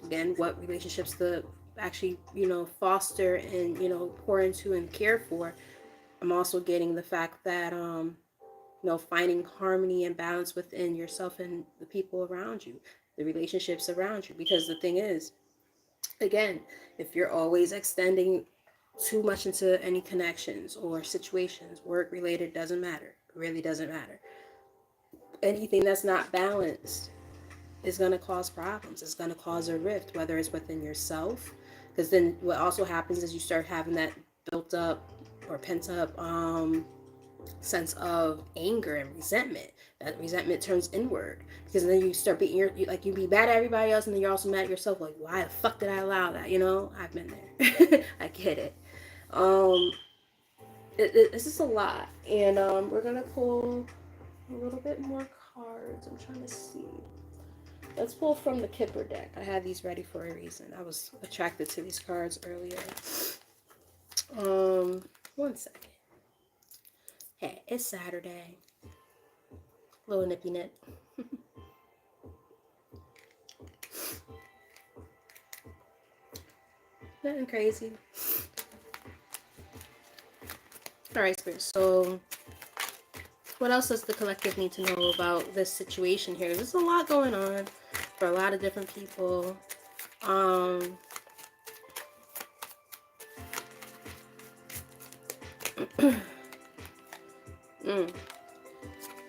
again, what relationships to actually, foster and, pour into and care for. I'm also getting the fact that, finding harmony and balance within yourself and the people around you, the relationships around you. Because the thing is, again, if you're always extending too much into any connections or situations, work related, doesn't matter. It really doesn't matter. Anything that's not balanced is going to cause problems. It's going to cause a rift, whether it's within yourself. Because then what also happens is you start having that built up or pent up sense of anger and resentment. That resentment turns inward, because then you start being you be mad at everybody else, and then you're also mad at yourself. Like, why the fuck did I allow that? I've been there. I get it. Um, it's just a lot, and we're gonna pull a little bit more cards. I'm trying to see. Let's pull from the Kipper deck. I had these ready for a reason. I was attracted to these cards earlier. 1 second. Hey, it's Saturday. Little nippy nip. Nothing crazy. Alright, Spirit. So, what else does the collective need to know about this situation here? There's a lot going on for a lot of different people.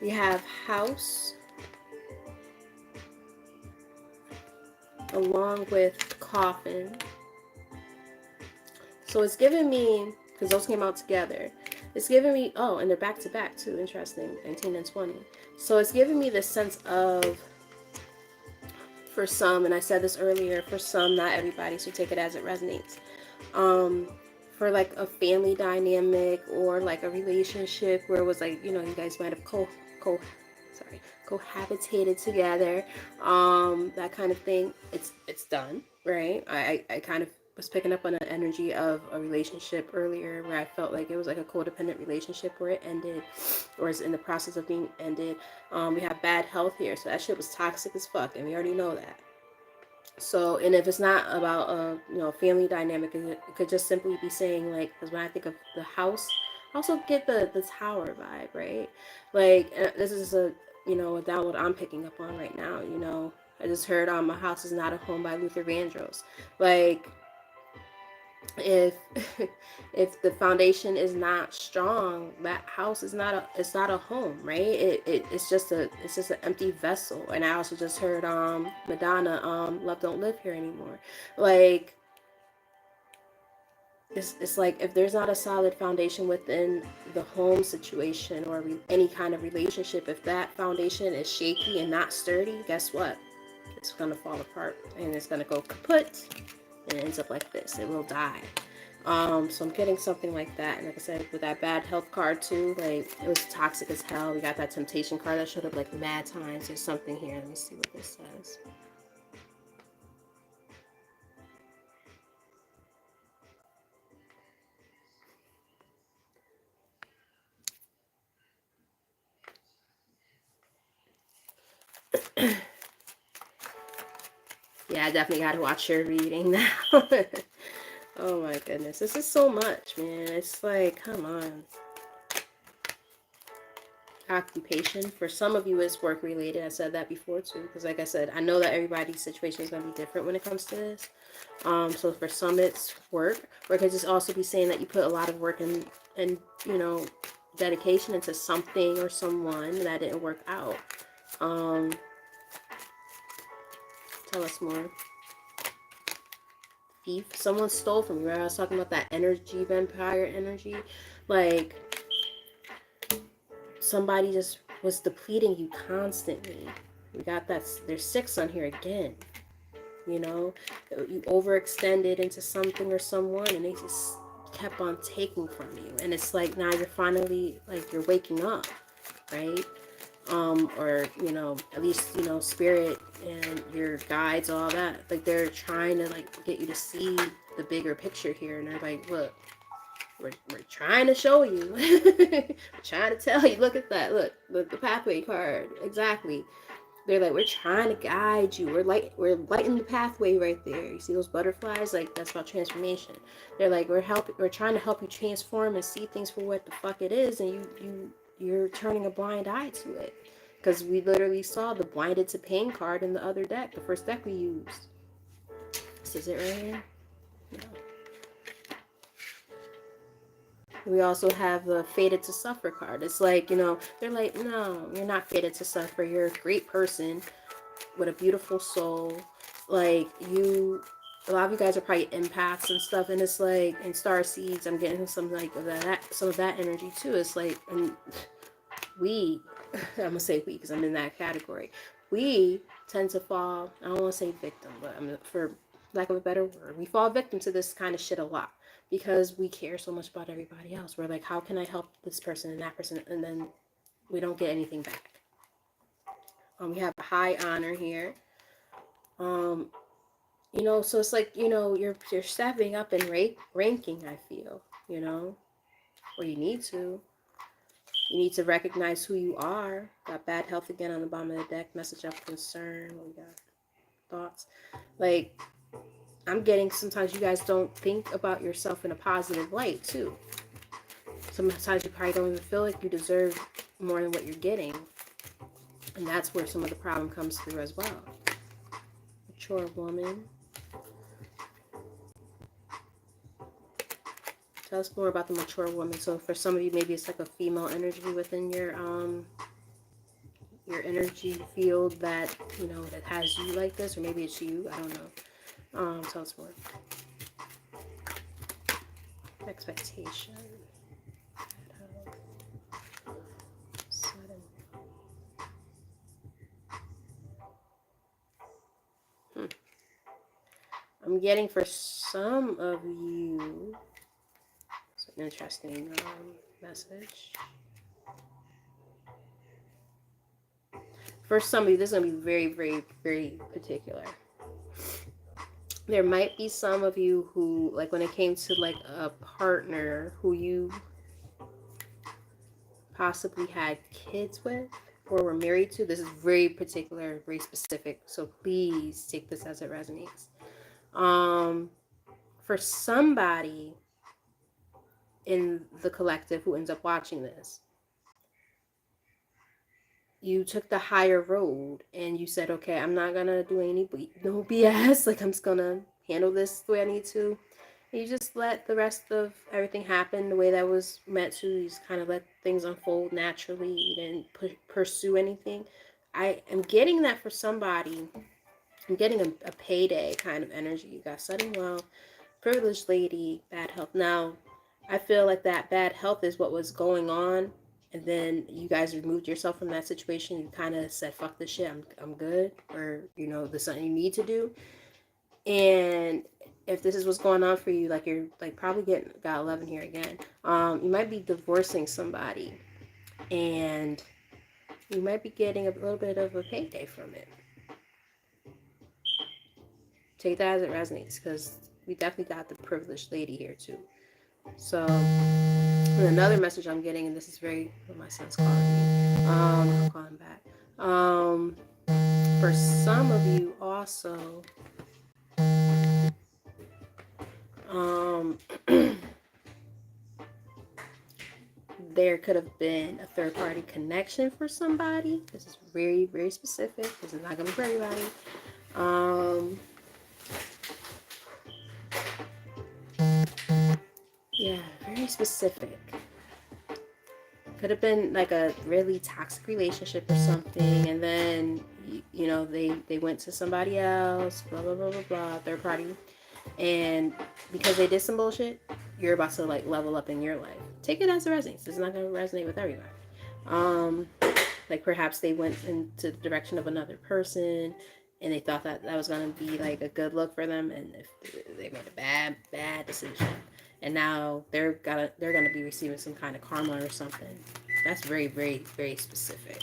We have house along with coffin. So it's giving me, because those came out together, it's giving me, oh, and they're back to back too, interesting, 19 and 20. So it's giving me this sense of, for some, and I said this earlier, for some, not everybody, so take it as it resonates. For like a family dynamic or like a relationship where it was like, you guys might have cohabitated together, that kind of thing. It's done, right? I kind of was picking up on an energy of a relationship earlier where I felt like it was like a codependent relationship where it ended, or is in the process of being ended. We have bad health here, so that shit was toxic as fuck, and we already know that. So, and if it's not about a family dynamic, it could just simply be saying, like, because when I think of the house, I also get the tower vibe, right? Like, this is a download I'm picking up on right now. I just heard "My House Is Not a Home" by Luther Vandross. Like, if if the foundation is not strong, that house is not a home, right? It's just an empty vessel. And I also just heard Madonna, "Love Don't Live Here Anymore." Like, it's like, if there's not a solid foundation within the home situation or any kind of relationship, if that foundation is shaky and not sturdy, guess what? It's gonna fall apart and it's gonna go kaput. And it ends up like this. It will die. So I'm getting something like that. And like I said, with that bad health card too, like, it was toxic as hell. We got that temptation card that showed up like mad times. There's something here. Let me see what this says. Yeah, I definitely got to watch your reading now. Oh my goodness. This is so much, man. It's like, come on. Occupation. For some of you, it's work related. I said that before too, because like I said, I know that everybody's situation is going to be different when it comes to this. So for some, it's work. Or it could just also be saying that you put a lot of work and dedication into something or someone that didn't work out. Tell us more. Thief. Someone stole from you, right? I was talking about that energy, vampire energy. Like, somebody just was depleting you constantly. We got that. There's 6 on here again. You overextended into something or someone, and they just kept on taking from you. And it's like, now you're finally, like, you're waking up, right? Or at least spirit and your guides, all that, like, they're trying to, like, get you to see the bigger picture here. And they're like, look, we're trying to show you. We're trying to tell you, look at that, look, the pathway card, exactly. They're like, we're trying to guide you. We're lighting the pathway right there. You see those butterflies? Like, that's about transformation. They're like, we're trying to help you transform and see things for what the fuck it is, and you're turning a blind eye to it. Because we literally saw the blinded to pain card in the other deck, the first deck we used. This is it right here. No. We also have the fated to suffer card. It's like, they're like, no, you're not fated to suffer. You're a great person with a beautiful soul. Like, a lot of you guys are probably empaths and stuff, and it's like, in star seeds, I'm getting some some of that energy too. It's like, and we, I'm gonna say we because I'm in that category. We tend to fall, I don't want to say victim, but for lack of a better word, we fall victim to this kind of shit a lot because we care so much about everybody else. We're like, how can I help this person and that person, and then we don't get anything back. We have a high honor here. So it's like, you're stepping up in ranking, I feel, or you need to. You need to recognize who you are. Got bad health again on the bottom of the deck. Message of concern. We got thoughts. Like, I'm getting, sometimes you guys don't think about yourself in a positive light, too. Sometimes you probably don't even feel like you deserve more than what you're getting. And that's where some of the problem comes through as well. Mature woman. Tell us more about the mature woman. So for some of you, maybe it's like a female energy within your energy field that, that has you like this, or maybe it's you, I don't know. Tell us more. Expectation. I'm getting for some of you, it's an interesting message. For some of you, this is going to be very, very, very particular. There might be some of you who, like, when it came to, like, a partner who you possibly had kids with or were married to. This is very particular, very specific. So please take this as it resonates. For somebody in the collective who ends up watching this, you took the higher road and you said, okay, I'm not gonna do no BS. Like, I'm just gonna handle this the way I need to. And you just let the rest of everything happen the way that was meant to. You just kind of let things unfold naturally. You didn't pursue anything. I am getting that for somebody. I'm getting a payday kind of energy. You got sudden wealth, privileged lady, bad health. Now, I feel like that bad health is what was going on, and then you guys removed yourself from that situation. You kind of said, fuck this shit, I'm good, or, there's something you need to do. And if this is what's going on for you, like, you're like probably got 11 here again. You might be divorcing somebody, and you might be getting a little bit of a payday from it. Take that as it resonates, because we definitely got the privileged lady here too. So, and another message I'm getting, and this is very, my son's calling me. I'll call him back. For some of you also, there could have been a third-party connection for somebody. This is very, very specific. This is not going to be for everybody. Yeah, very specific. Could have been like a really toxic relationship or something, and then they went to somebody else, blah blah blah blah blah, third party, and because they did some bullshit, you're about to like level up in your life. Take it as it resonates. It's not going to resonate with everybody. Like perhaps they went into the direction of another person, and they thought that was going to be like a good look for them, and if they made a bad decision. And now they're gonna be receiving some kind of karma or something. That's very, very, very specific.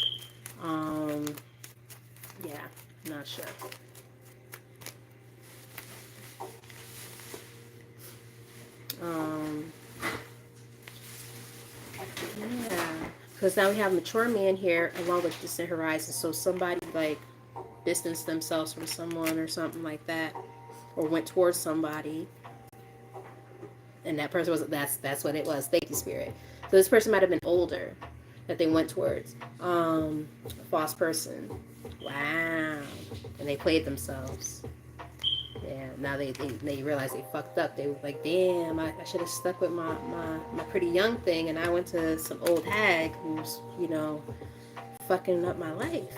Yeah, not sure. Yeah, because now we have mature man here along with distant horizon. So somebody like distanced themselves from someone or something like that, or went towards somebody, and that person was that's what it was. Thank you, spirit. So this person might have been older that they went towards. A false person. Wow. And they played themselves. Yeah, now they realize they fucked up. They were like, damn, I should have stuck with my pretty young thing, and I went to some old hag who's, fucking up my life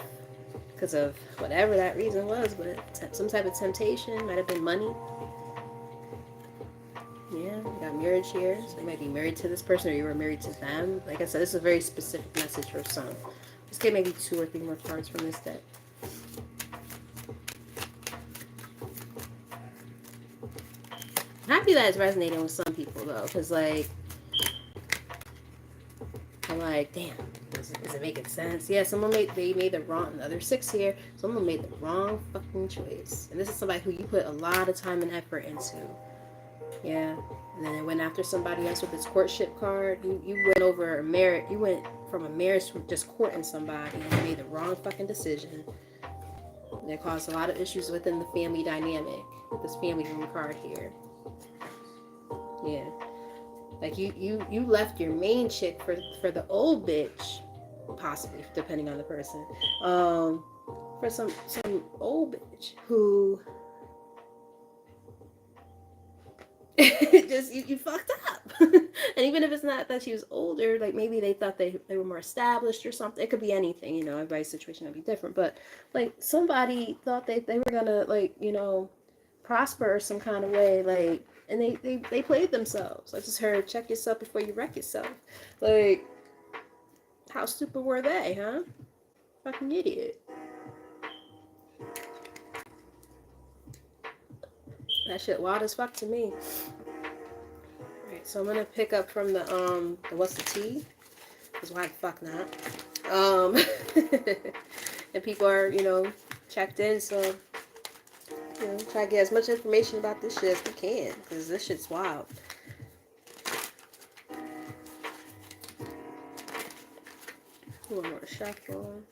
because of whatever that reason was, but some type of temptation, might have been money. Yeah, you got marriage here, so you might be married to this person, or you were married to them. Like I said, this is a very specific message for some. Let's get maybe 2 or 3 more cards from this deck. I'm happy that it's resonating with some people, though, because, like, I'm like, damn, is it making sense? Yeah, they made the wrong, another 6 here, someone made the wrong fucking choice. And this is somebody who you put a lot of time and effort into. Yeah, and then it went after somebody else with this courtship card. You went over a marriage. You went from a marriage to just courting somebody, and you made the wrong fucking decision. And it caused a lot of issues within the family dynamic with this family room card here. Yeah, like you left your main chick for the old bitch, possibly depending on the person. For some old bitch who. Just you fucked up. And even if it's not that she was older, like maybe they thought they were more established or something. It could be anything, everybody's situation would be different, but like somebody thought they were gonna, like, prosper some kind of way, like, and they played themselves. I just heard, check yourself before you wreck yourself. Like, how stupid were they, huh? Fucking idiot. That shit wild as fuck to me. Alright, so I'm gonna pick up from the what's the T? Because why the fuck not? And people are, checked in, so try to get as much information about this shit as we can, because this shit's wild. One more shuffle.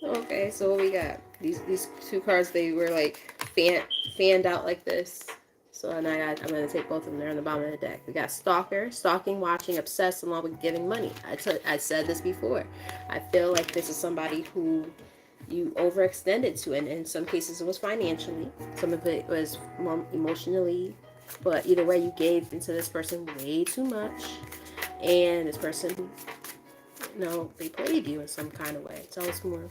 Okay, so what we got? These 2 cards, they were like fanned out like this. So now I'm going to take both of them. They're on the bottom of the deck. We got stalker, stalking, watching, obsessed, along with giving money. I said this before. I feel like this is somebody who you overextended to, and in some cases it was financially. Some of it was more emotionally. But either way, you gave into this person way too much. And this person, they played you in some kind of way. Tell us more.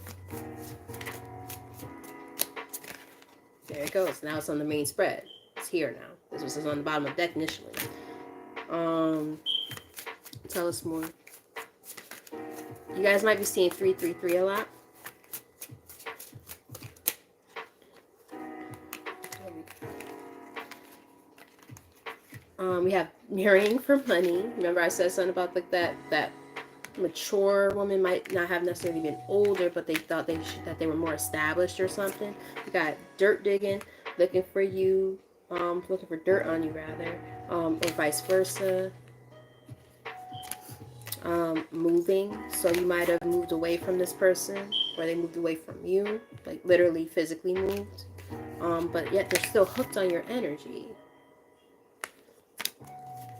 There it goes. Now it's on the main spread. It's here now. This was on the bottom of the deck initially. Tell us more. You guys might be seeing 333 a lot. We have marrying for money. Remember I said something about like that mature woman might not have necessarily been older, but they thought that they were more established or something. We got dirt digging, looking for you, looking for dirt on you rather, or vice versa. Moving, so you might have moved away from this person, or they moved away from you, like literally physically moved, but yet they're still hooked on your energy.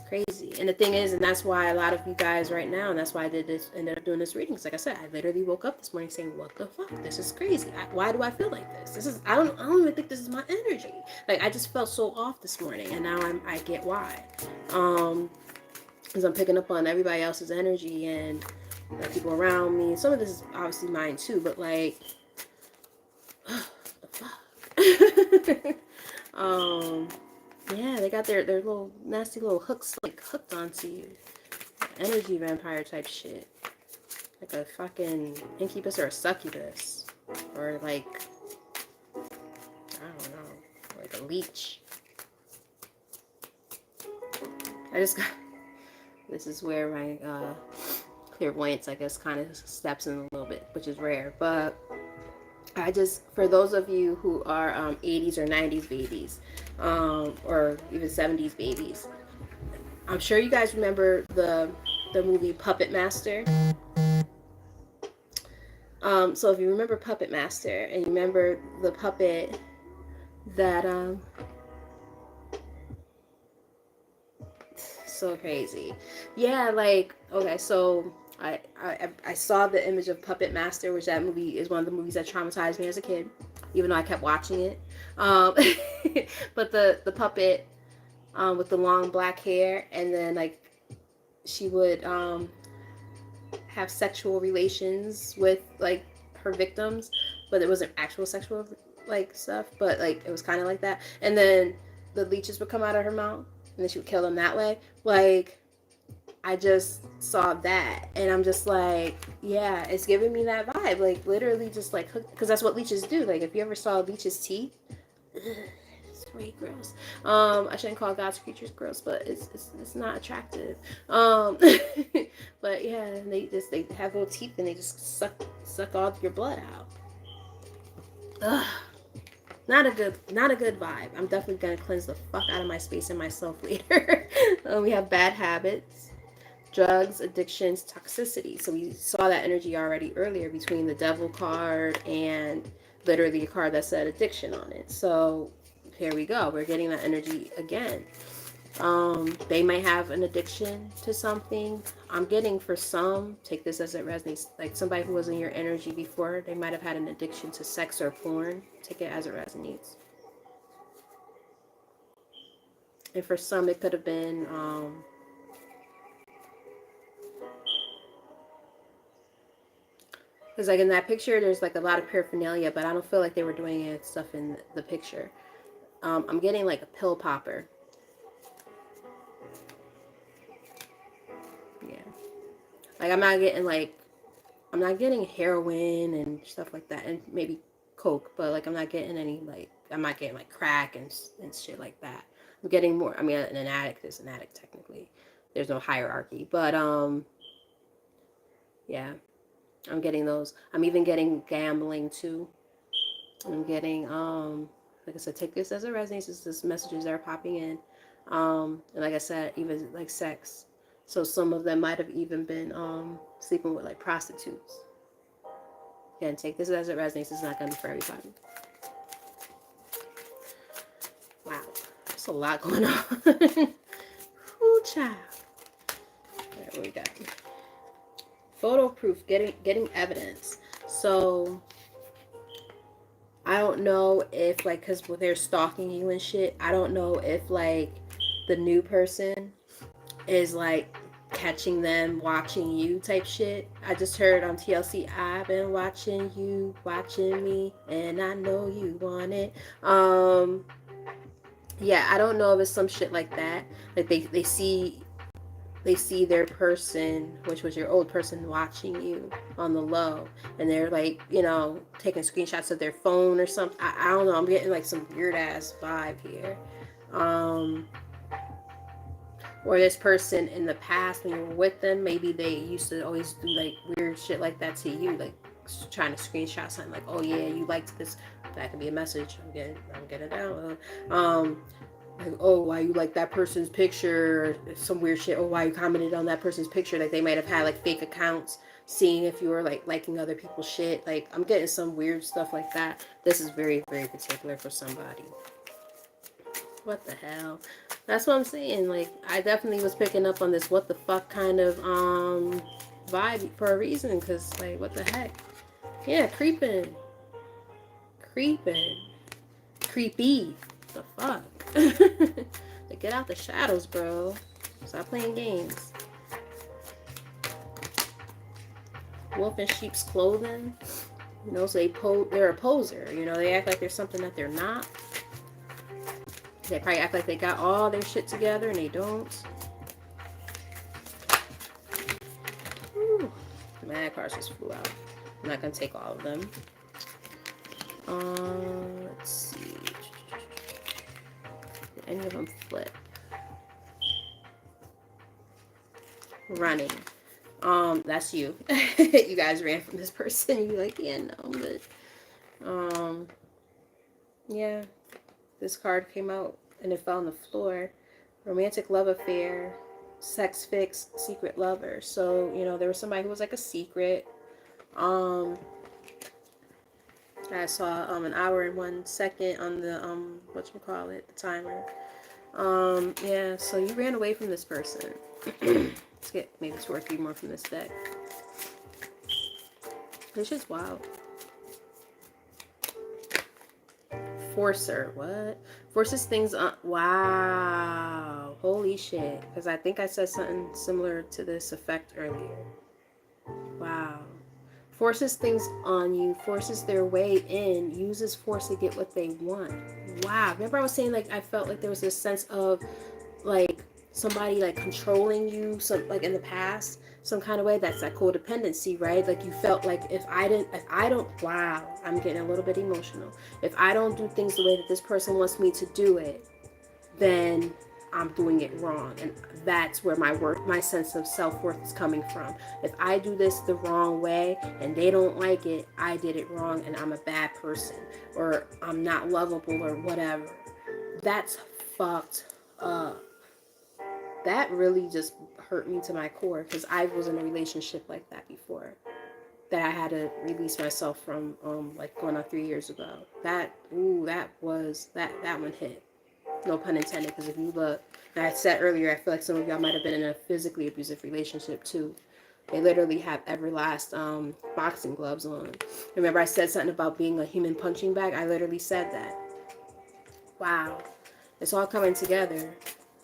Crazy. And the thing is, and that's why a lot of you guys right now, and that's why I ended up doing this reading, because like I said, I literally woke up this morning saying, what the fuck, this is crazy. Why do I feel like this? I don't even think this is my energy. Like, I just felt so off this morning, and now I get why. Because I'm picking up on everybody else's energy and the people around me. Some of this is obviously mine too, but like, what the fuck? Yeah, they got their little nasty little hooks, like, hooked onto you. Energy vampire type shit. Like a fucking incubus or a succubus. Or like, I don't know, like a leech. I just got, this is where my clairvoyance, I guess, kind of steps in a little bit, which is rare. But I just, for those of you who are 80s or 90s babies, or even 70s babies, I'm sure you guys remember the the movie Puppet Master. So if you remember Puppet Master and you remember the puppet that so crazy. Yeah, like okay, so I saw the image of Puppet Master, which that movie is one of the movies that traumatized me as a kid, even though I kept watching it. Um, but the puppet with the long black hair, and then like she would have sexual relations with like her victims, but it wasn't actual sexual like stuff, but like it was kind of like that. And then the leeches would come out of her mouth, and then she would kill them that way. Like I just saw that, and I'm just like, yeah, it's giving me that vibe. Like literally, just like because that's what leeches do. Like if you ever saw leeches' teeth. It's way gross. I shouldn't call God's creatures gross, but it's not attractive. But yeah, they have little teeth and they just suck all your blood out. Ugh. Not a good vibe. I'm definitely gonna cleanse the fuck out of my space and myself later. We have bad habits, drugs, addictions, toxicity. So we saw that energy already earlier between the devil card and literally a card that said addiction on it. So here we go. We're getting that energy again. They might have an addiction to something. I'm getting for some, take this as it resonates, like somebody who was in your energy before, they might have had an addiction to sex or porn. Take it as it resonates. And for some, it could have been, because like in that picture, there's like a lot of paraphernalia, but I don't feel like they were doing it stuff in the picture. I'm getting like a pill popper. Yeah. Like I'm not getting heroin and stuff like that, and maybe coke, but like I'm not getting any like I'm not getting like crack and shit like that. I'm getting more. I mean, an addict is an addict technically. There's no hierarchy, but yeah, I'm getting those. I'm even getting gambling too. I'm getting like I said, take this as a resonates. It's just messages that are popping in. And like I said, even like sex. So some of them might have even been sleeping with like prostitutes. Again, take this as it resonates. It's not gonna be for everybody. Wow, there's a lot going on. Ooh, child. Alright, what we got? Photo proof, getting evidence. So I don't know if like because they're stalking you and shit. I don't know if like the new person is like catching them watching you type shit. I just heard on TLC, I've been watching you, watching me, and I know you want it. Yeah, I don't know if it's some shit like that. Like they see their person, which was your old person, watching you on the low, and they're like, you know, taking screenshots of their phone or something. I don't know. I'm getting like some weird ass vibe here. Or this person in the past when you were with them, maybe they used to always do like weird shit like that to you, like trying to screenshot something like, oh yeah, you liked this. That could be a message. I'm getting it down. Like, oh, why you like that person's picture, or some weird shit. Oh, why you commented on that person's picture. Like they might have had like fake accounts, seeing if you were like liking other people's shit. Like I'm getting some weird stuff like that. This is very, very particular for somebody. What the hell? That's what I'm saying. Like, I definitely was picking up on this what the fuck kind of vibe for a reason. Because, like, what the heck? Yeah, creeping. Creeping. Creepy. The fuck? Like, get out the shadows, bro. Stop playing games. Wolf in sheep's clothing. You know, so they're a poser. You know, they act like there's something that they're not. They probably act like they got all their shit together and they don't. Whew. Man, cards just flew out. I'm not gonna take all of them. Let's see. Did any of them flip? Running. That's you. You guys ran from this person. You're like, yeah, no, but yeah. This card came out and it fell on the floor. Romantic love affair. sex fix, secret lover. So, you know, there was somebody who was like a secret. I saw an hour and 1 second on the whatchamacallit, the timer. Yeah, so you ran away from this person. Let's get maybe 2 or 3 more from this deck. It's just wild. Forcer, what? Forces things on. Wow. Holy shit. Because I think I said something similar to this effect earlier. Wow. Forces things on you, forces their way in, uses force to get what they want. Wow. Remember I was saying, like, I felt like there was this sense of, like, somebody, like, controlling you, some, like, in the past, some kind of way. That's that codependency, right? Like, you felt like if I don't, wow, I'm getting a little bit emotional. If I don't do things the way that this person wants me to do it, then I'm doing it wrong. And that's where my sense of self-worth is coming from. If I do this the wrong way and they don't like it, I did it wrong and I'm a bad person, or I'm not lovable, or whatever. That's fucked up. That really just hurt me to my core, because I was in a relationship like that before, that I had to release myself from, like going on 3 years ago. That one hit. No pun intended, because if you look, and I said earlier, I feel like some of y'all might have been in a physically abusive relationship too. They literally have everlast boxing gloves on. Remember I said something about being a human punching bag? I literally said that. Wow. It's all coming together.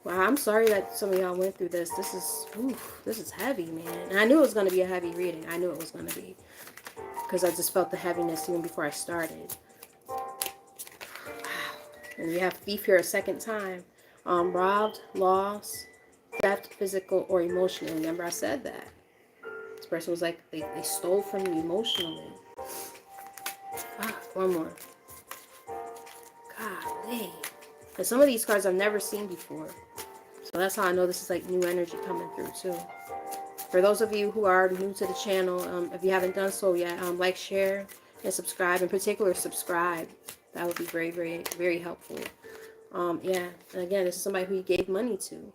Wow, I'm sorry that some of y'all went through this. This is heavy, man. And I knew it was going to be a heavy reading. I knew it was going to be. Because I just felt the heaviness even before I started. And we have thief here a second time. Robbed, lost, theft, physical or emotional. Remember I said that. This person was like, they stole from you emotionally. One more. Golly. And some of these cards I've never seen before. So that's how I know this is like new energy coming through too. For those of you who are new to the channel, if you haven't done so yet, like, share, and subscribe. In particular, subscribe. That would be very, very, very helpful. Yeah, and again, this is somebody who you gave money to.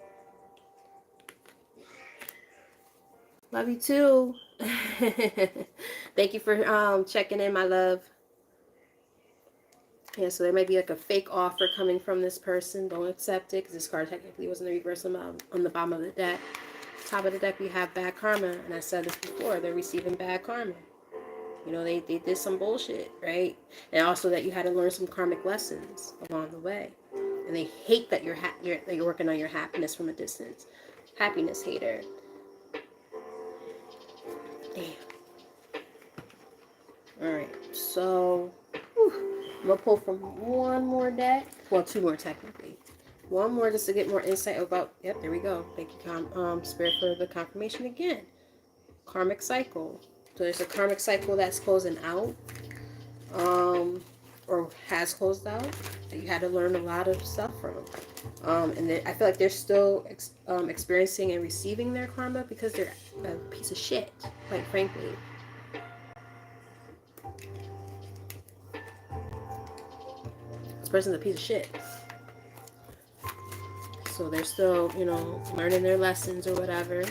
Love you too. Thank you for checking in, my love. Yeah, so there might be like a fake offer coming from this person. Don't accept it, because this card technically was in the reverse on the bottom of the deck. Top of the deck, we have bad karma, and I said this before. They're receiving bad karma. You know, they did some bullshit, right? And also that you had to learn some karmic lessons along the way. And they hate that you're working on your happiness from a distance. Happiness hater. Damn. Alright, so I'm going to pull from one more deck. Well, 2 more technically. One more just to get more insight about... Yep, there we go. Thank you, Spirit, for the confirmation again. Karmic cycle. So there's a karmic cycle that's closing out. Or has closed out. That you had to learn a lot of stuff from. And I feel like they're still experiencing and receiving their karma because they're a piece of shit, quite frankly. This person's a piece of shit. So they're still, you know, learning their lessons or whatever.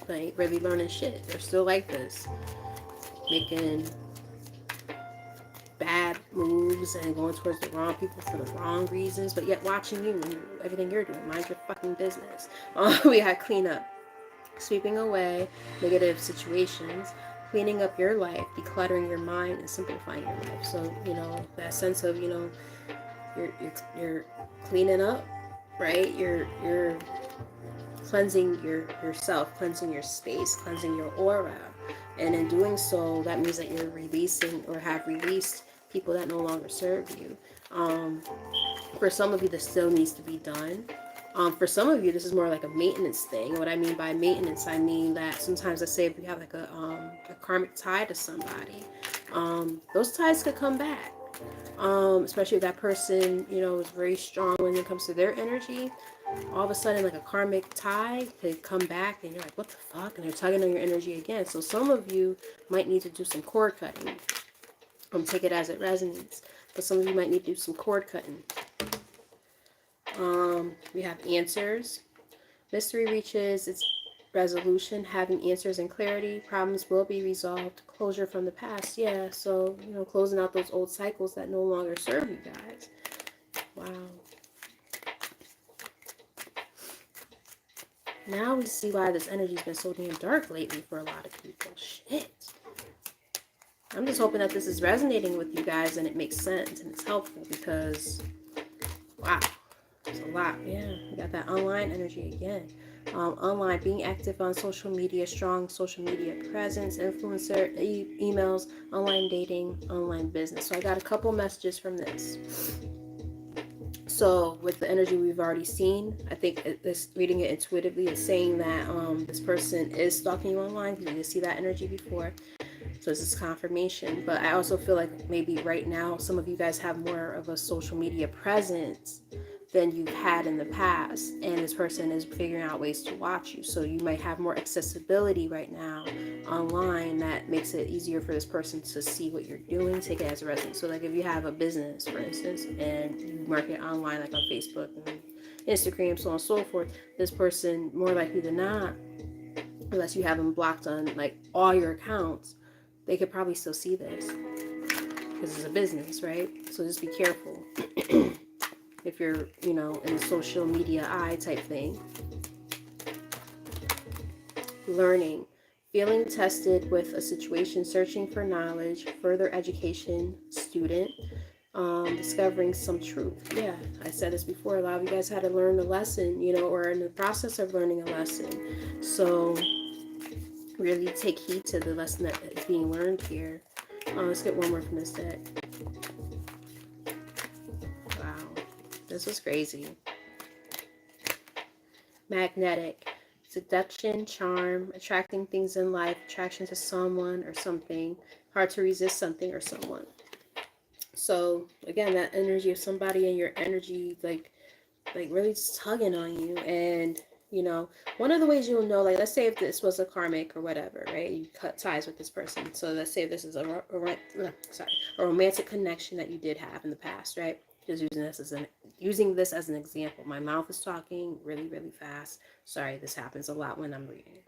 Like, really learning shit. They're still like this. Making bad moves and going towards the wrong people for the wrong reasons, but yet watching you and everything you're doing. Mind your fucking business. We had clean up. Sweeping away negative situations, cleaning up your life, decluttering your mind, and simplifying your life. So, you know, that sense of, you know, you're cleaning up, right? You're cleansing yourself, cleansing your space, cleansing your aura. And in doing so, that means that you're releasing or have released people that no longer serve you. For some of you, this still needs to be done. For some of you, this is more like a maintenance thing. What I mean by maintenance, I mean that sometimes, let's say if you have like a karmic tie to somebody, those ties could come back. Especially if that person, you know, is very strong when it comes to their energy. All of a sudden, like a karmic tie could come back and you're like, what the fuck? And they're tugging on your energy again. So some of you might need to do some cord cutting. Take it as it resonates. But some of you might need to do some cord cutting. We have answers. Mystery reaches its resolution, having answers and clarity. Problems will be resolved. Closure from the past. Yeah, so, closing out those old cycles that no longer serve you guys. Wow. Now we see why this energy's been so damn dark lately for a lot of people. Shit. I'm just hoping that this is resonating with you guys and it makes sense and it's helpful because, wow, it's a lot. Yeah, we got that online energy again. Online, being active on social media, strong social media presence, influencer, emails, online dating, online business. So I got a couple messages from this. So with the energy we've already seen, I think this reading it intuitively is saying that this person is stalking you online because you did see that energy before. So this is confirmation. But I also feel like maybe right now some of you guys have more of a social media presence than you've had in the past, and this person is figuring out ways to watch you. So you might have more accessibility right now online that makes it easier for this person to see what you're doing, take it as a resident. So like if you have a business, for instance, and you market online like on Facebook and Instagram, so on and so forth, this person, more likely than not, unless you have them blocked on like all your accounts, they could probably still see this because it's a business, right? So just be careful if you're, in the social media eye type thing. Learning, feeling tested with a situation, searching for knowledge, further education, student, discovering some truth. Yeah, I said this before, a lot of you guys had to learn a lesson, or in the process of learning a lesson. So really take heed to the lesson that is being learned here. Let's get one more from this deck. Wow, this was crazy. Magnetic, seduction, charm, attracting things in life, attraction to someone or something, hard to resist something or someone. So again, that energy of somebody in your energy, like really just tugging on you. And one of the ways you'll know, like, let's say if this was a karmic or whatever, right? You cut ties with this person. So let's say if this is a romantic connection that you did have in the past, right? Just using this as an example. My mouth is talking really, really fast. Sorry, this happens a lot when I'm reading.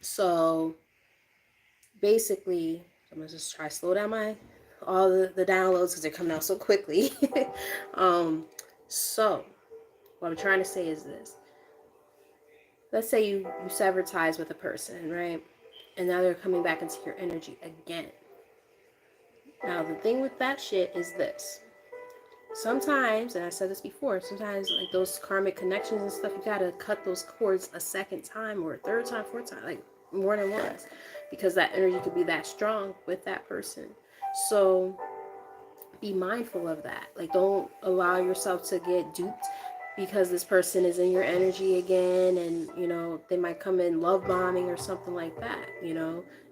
So basically, I'm gonna just try to slow down all the downloads because they're coming out so quickly. So what I'm trying to say is this. Let's say you sever ties with a person, right? And now they're coming back into your energy again. Now, the thing with that shit is this. Sometimes, and I said this before, sometimes like those karmic connections and stuff, you gotta cut those cords a second time or a third time, fourth time, like more than once. Because that energy could be that strong with that person. So be mindful of that. Like, don't allow yourself to get duped because this person is in your energy again, and they might come in love bombing or something like that,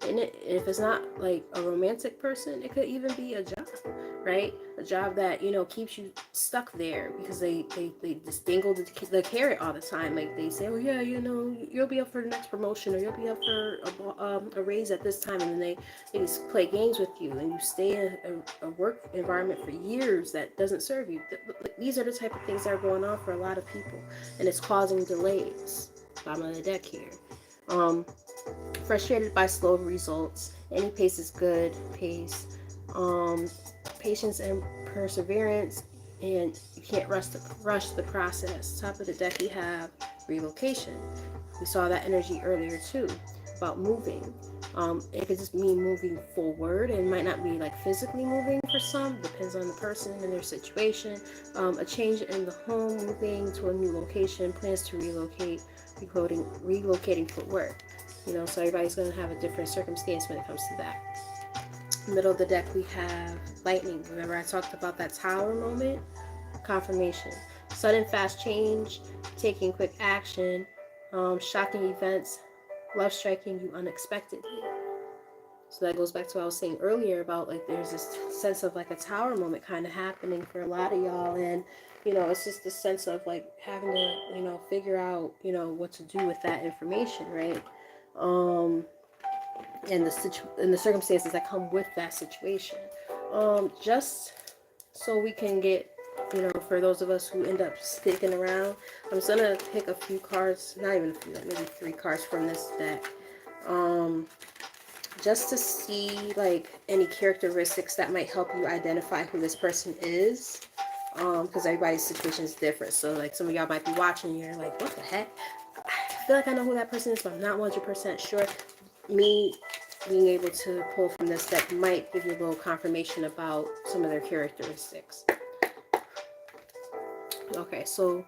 and if it's not like a romantic person, it could even be a job, right? A job that keeps you stuck there because they just dangle the carrot all the time. Like they say, oh yeah, you'll be up for the next promotion, or you'll be up for a raise at this time, and then they just play games with you, and you stay in a work environment for years that doesn't serve you. These are the type of things that are going on for a lot of people, and it's causing delays. Bottom of the deck here. Frustrated by slow results. Any pace is good pace. Patience and perseverance, and you can't rush the process. Top of the deck, we have relocation. We saw that energy earlier too, about moving. It could just mean moving forward. It might not be like physically moving for some, depends on the person and their situation. A change in the home, moving to a new location, plans to relocate, relocating for work. So everybody's going to have a different circumstance when it comes to that. Middle of the deck, we have lightning. Remember I talked about that tower moment? Confirmation. Sudden fast change, taking quick action, shocking events, love striking you unexpectedly. So that goes back to what I was saying earlier about like there's this sense of like a tower moment kind of happening for a lot of y'all, and it's just this sense of like having to figure out what to do with that information, right? And the circumstances that come with that situation. Just so we can get, for those of us who end up sticking around, I'm just gonna pick a few cards, not even a few, like maybe 3 cards from this deck. Just to see like any characteristics that might help you identify who this person is. Because everybody's situation is different. So like some of y'all might be watching and you're like, what the heck? I feel like I know who that person is, but I'm not 100% sure. Me being able to pull from this deck might give you a little confirmation about some of their characteristics. Okay, so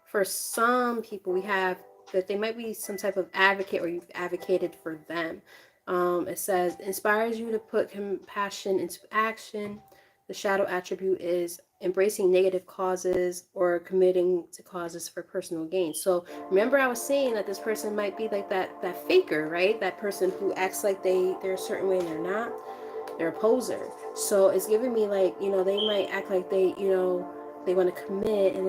for some people, we have that they might be some type of advocate or you've advocated for them. It says, inspires you to put compassion into action. The shadow attribute is embracing negative causes or committing to causes for personal gain. So remember I was saying that this person might be like that faker, right? That person who acts like they're a certain way and they're not. They're a poser. So it's giving me like, they might act like they want to commit and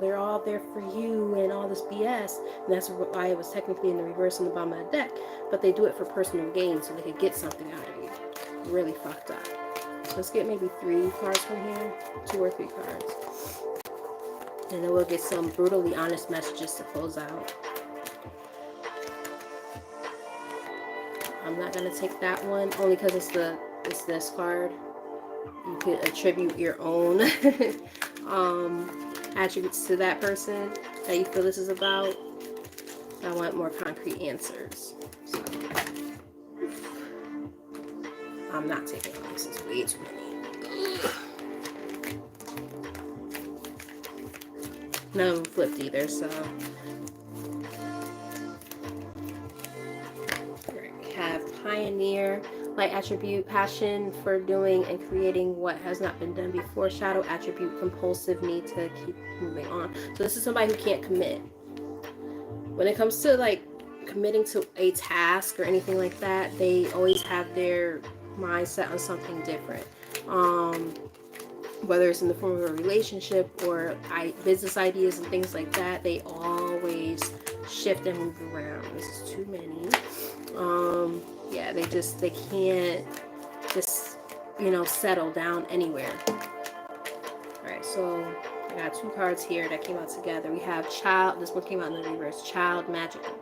they're all there for you and all this BS. And that's why it was technically in the reverse in the bottom of the deck. But they do it for personal gain so they could get something out of you. Really fucked up. So let's get maybe 3 cards from here. 2 or 3 cards. And then we'll get some brutally honest messages to close out. I'm not going to take that one only because it's this card. You could attribute your own attributes to that person that you feel this is about. I want more concrete answers. So, I'm not taking all this. It's way too many. None of them flipped either, so. We have Pioneer. Light attribute, passion for doing and creating what has not been done before. Shadow attribute, compulsive need to keep moving on. So this is somebody who can't commit. When it comes to like committing to a task or anything like that, they always have their mindset on something different. Whether it's in the form of a relationship or business ideas and things like that, they always shift and move around. This is too many. Yeah, they can't just, settle down anywhere. All right, so I got 2 cards here that came out together. We have Child. This one came out in the reverse. Child, magical.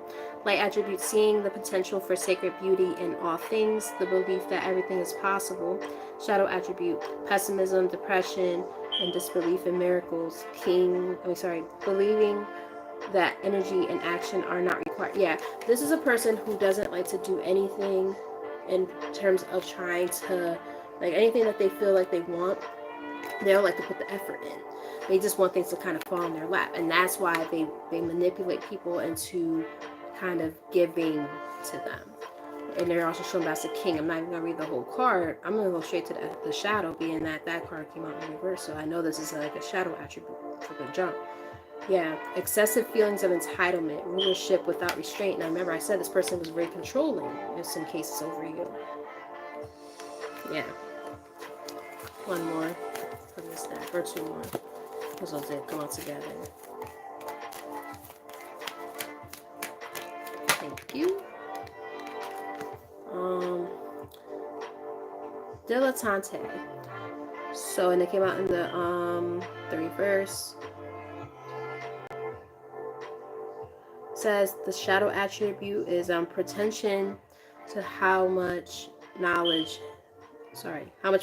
Light attribute, seeing the potential for sacred beauty in all things, the belief that everything is possible. Shadow attribute, pessimism, depression, and disbelief in miracles. Believing that energy and action are not required. Yeah, this is a person who doesn't like to do anything in terms of trying to, like anything that they feel like they want, they don't like to put the effort in. They just want things to kind of fall in their lap. And that's why they manipulate people into kind of giving to them. And they're also shown as a king. I'm not even going to read the whole card. I'm going to go straight to the shadow, being that card came out in reverse. So I know this is like a shadow attribute for the jump. Yeah, excessive feelings of entitlement, rulership without restraint. Now remember, I said this person was very controlling in some cases over you. Yeah. One more from this deck, or 2 more. Those will come out together. Thank you. Dilettante. So, and it came out in the reverse. Says the shadow attribute is pretension to how much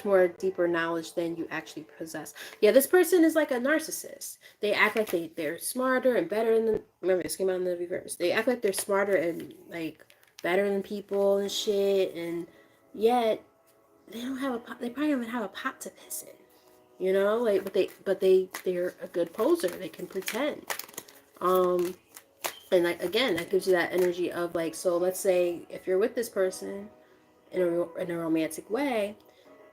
more deeper knowledge than you actually possess. Yeah, this person is like a narcissist. They act like they're smarter and better than, remember this came out in the reverse. They act like they're smarter and like better than people and shit, and yet they don't have a pot. They probably don't even have a pot to piss in. Like, but they're a good poser. They can pretend. And like, again, that gives you that energy of like, so let's say if you're with this person in a romantic way,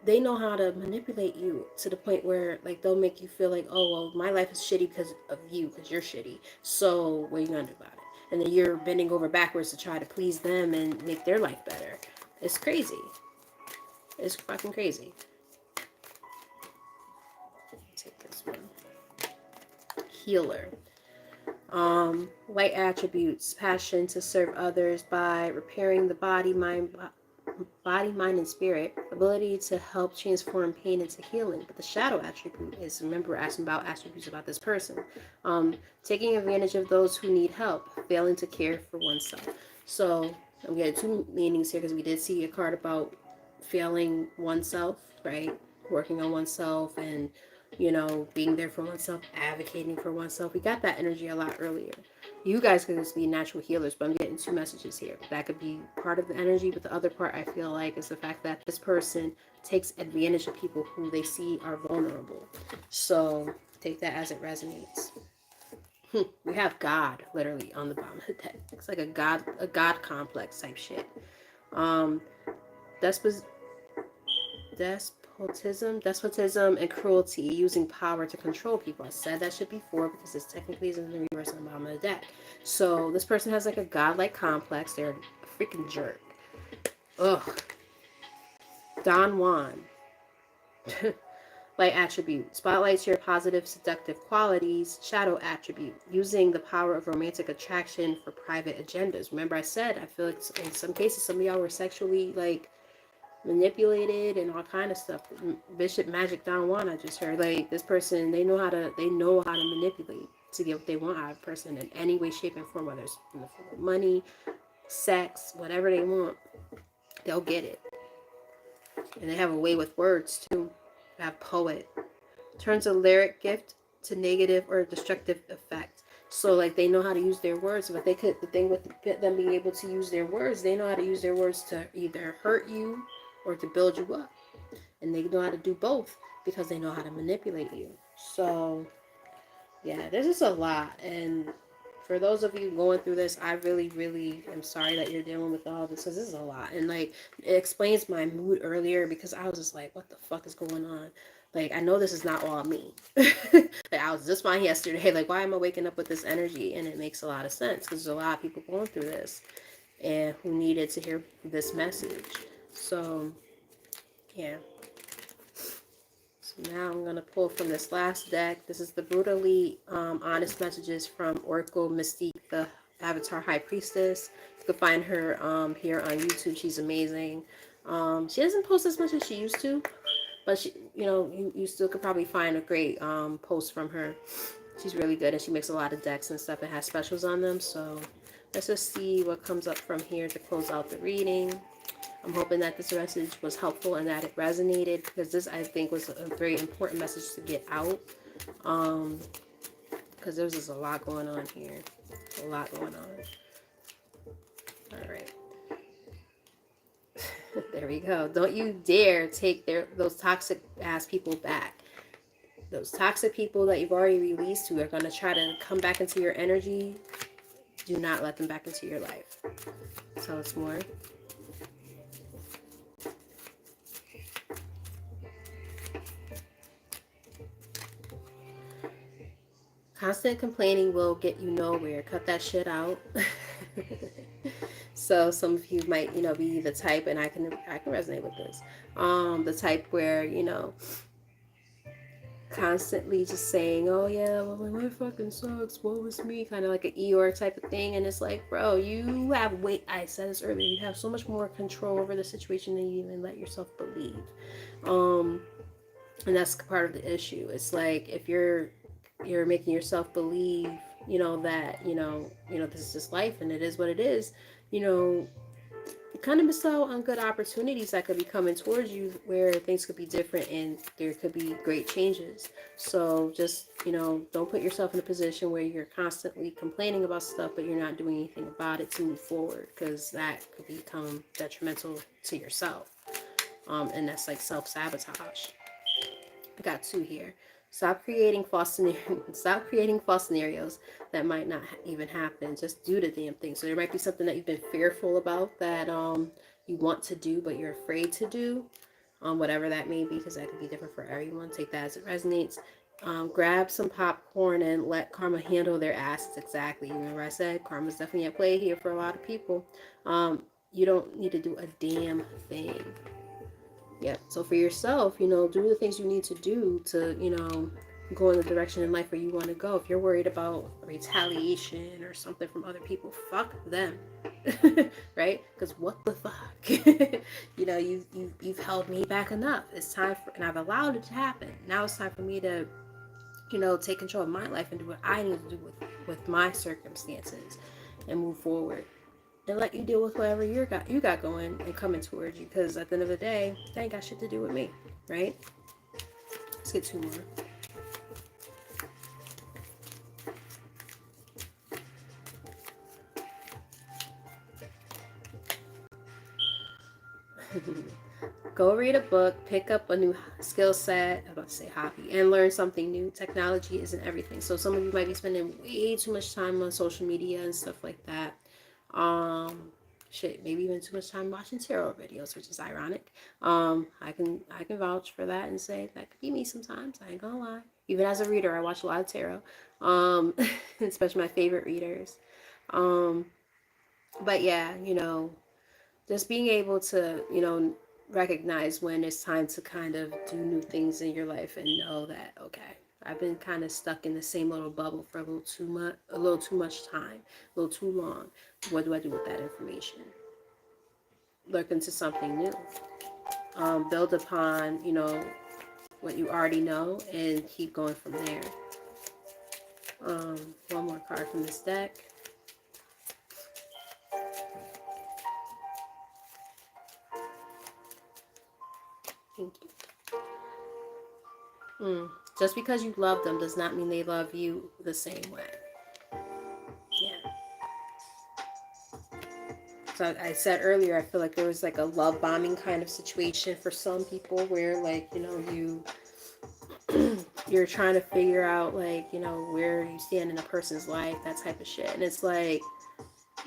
they know how to manipulate you to the point where like they'll make you feel like, oh well, my life is shitty because of you, because you're shitty. So what are you gonna do about it? And then you're bending over backwards to try to please them and make their life better. It's crazy. It's fucking crazy. Take this one. Healer. Light attributes, passion to serve others by repairing the body, mind, body, mind, and spirit. Ability to help transform pain into healing. But the shadow attribute is, remember, asking about attributes about this person. Taking advantage of those who need help. Failing to care for oneself. So I'm getting two meanings here because we did see a card about failing oneself, right? Working on oneself and, being there for oneself, advocating for oneself. We got that energy a lot earlier. You guys could just be natural healers, but I'm getting two messages here. That could be part of the energy, but the other part I feel like is the fact that this person takes advantage of people who they see are vulnerable. So take that as it resonates. We have God literally on the bottom of the deck. It's like a God complex type shit. Um, despot, despotism, and cruelty, using power to control people. I said that shit before because this technically is in the reverse on the bottom of the deck. So this person has like a godlike complex. They're a freaking jerk. Ugh. Don Juan. Light attribute. Spotlights your positive, seductive qualities. Shadow attribute. Using the power of romantic attraction for private agendas. Remember I said, I feel like in some cases, some of y'all were sexually, manipulated and all kind of stuff. Bishop Magic Don Juan, I just heard. Like, this person, they know how to manipulate to get what they want out of a person in any way, shape, and form, whether it's in the form of money, sex, whatever they want, they'll get it. And they have a way with words too. They have poet. Turns a lyric gift to negative or destructive effect. So like they know how to use their words, but the thing with them being able to use their words, they know how to use their words to either hurt you or to build you up. And they know how to do both because they know how to manipulate you. So yeah, there's just a lot. And for those of you going through this, I really, really am sorry that you're dealing with all this because this is a lot. And like, it explains my mood earlier because I was just like, what the fuck is going on? Like, I know this is not all me. Like, I was just fine yesterday. Like, why am I waking up with this energy? And it makes a lot of sense because there's a lot of people going through this and who needed to hear this message. So, yeah. So now I'm going to pull from this last deck. This is the brutally honest messages from Oracle Mystique, the Avatar High Priestess. You can find her here on YouTube. She's amazing. She doesn't post as much as she used to, but she, you still could probably find a great post from her. She's really good, and she makes a lot of decks and stuff and has specials on them. So let's just see what comes up from here to close out the reading. I'm hoping that this message was helpful and that it resonated because this, I think, was a very important message to get out. Because there's just a lot going on here. A lot going on. All right. There we go. Don't you dare take those toxic ass people back. Those toxic people that you've already released who are going to try to come back into your energy, do not let them back into your life. Tell us more. Constant complaining will get you nowhere. Cut that shit out. So some of you might, be the type, and I can resonate with this. The type where, constantly just saying, oh yeah, well, my life fucking sucks, woe is me, kind of like an Eeyore type of thing. And it's like, bro, you have I said this earlier, you have so much more control over the situation than you even let yourself believe. And that's part of the issue. It's like if you're making yourself believe, that, this is just life and it is what it is, you kind of miss out on good opportunities that could be coming towards you where things could be different and there could be great changes. So just, don't put yourself in a position where you're constantly complaining about stuff, but you're not doing anything about it to move forward, because that could become detrimental to yourself. And that's like self-sabotage. I got two here. Stop creating false scenarios that might not even happen. Just do the damn thing. So there might be something that you've been fearful about that you want to do, but you're afraid to do. Whatever that may be, because that could be different for everyone. Take that as it resonates. Grab some popcorn and let karma handle their asses. Exactly. Remember I said karma's definitely at play here for a lot of people. You don't need to do a damn thing. Yeah. So for yourself, do the things you need to do to, go in the direction in life where you want to go. If you're worried about retaliation or something from other people, fuck them. Right? Because what the fuck? You know, you've held me back enough. It's time for, and I've allowed it to happen. Now it's time for me to, you know, take control of my life and do what I need to do with my circumstances and move forward. And let you deal with whatever you got going and coming towards you. Because at the end of the day, that ain't got shit to do with me. Right? Let's get two more. Go read a book, pick up a new skill set, I'm about to say hobby, and learn something new. Technology isn't everything. So some of you might be spending way too much time on social media and stuff like that. Shit, maybe even too much time watching tarot videos, which is ironic. I can vouch for that and say that could be me sometimes. I ain't gonna lie. Even as a reader, I watch a lot of tarot. Especially my favorite readers. But yeah, you know, just being able to, you know, recognize when it's time to kind of do new things in your life and know that, okay, I've been kind of stuck in the same little bubble for a little too much time, a little too long. What do I do with that information? Look into something new. Build upon, you know, what you already know and keep going from there. One more card from this deck. Thank you. Just because you love them does not mean they love you the same way. Yeah. So I said earlier, I feel like there was like a love bombing kind of situation for some people where, like, you know, you're trying to figure out, like, you know, where you stand in a person's life, that type of shit. And it's like,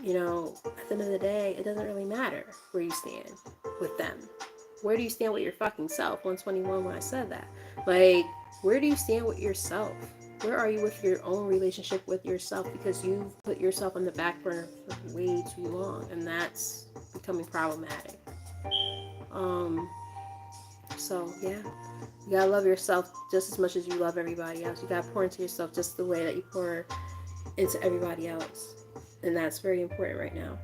you know, at the end of the day, it doesn't really matter where you stand with them. Where do you stand with your fucking self? 121 when I said that. Like, where do you stand with yourself? Where are you with your own relationship with yourself? Because you've put yourself on the back burner for way too long, and that's becoming problematic. So yeah, you gotta love yourself just as much as you love everybody else. You gotta pour into yourself just the way that you pour into everybody else, and that's very important right now.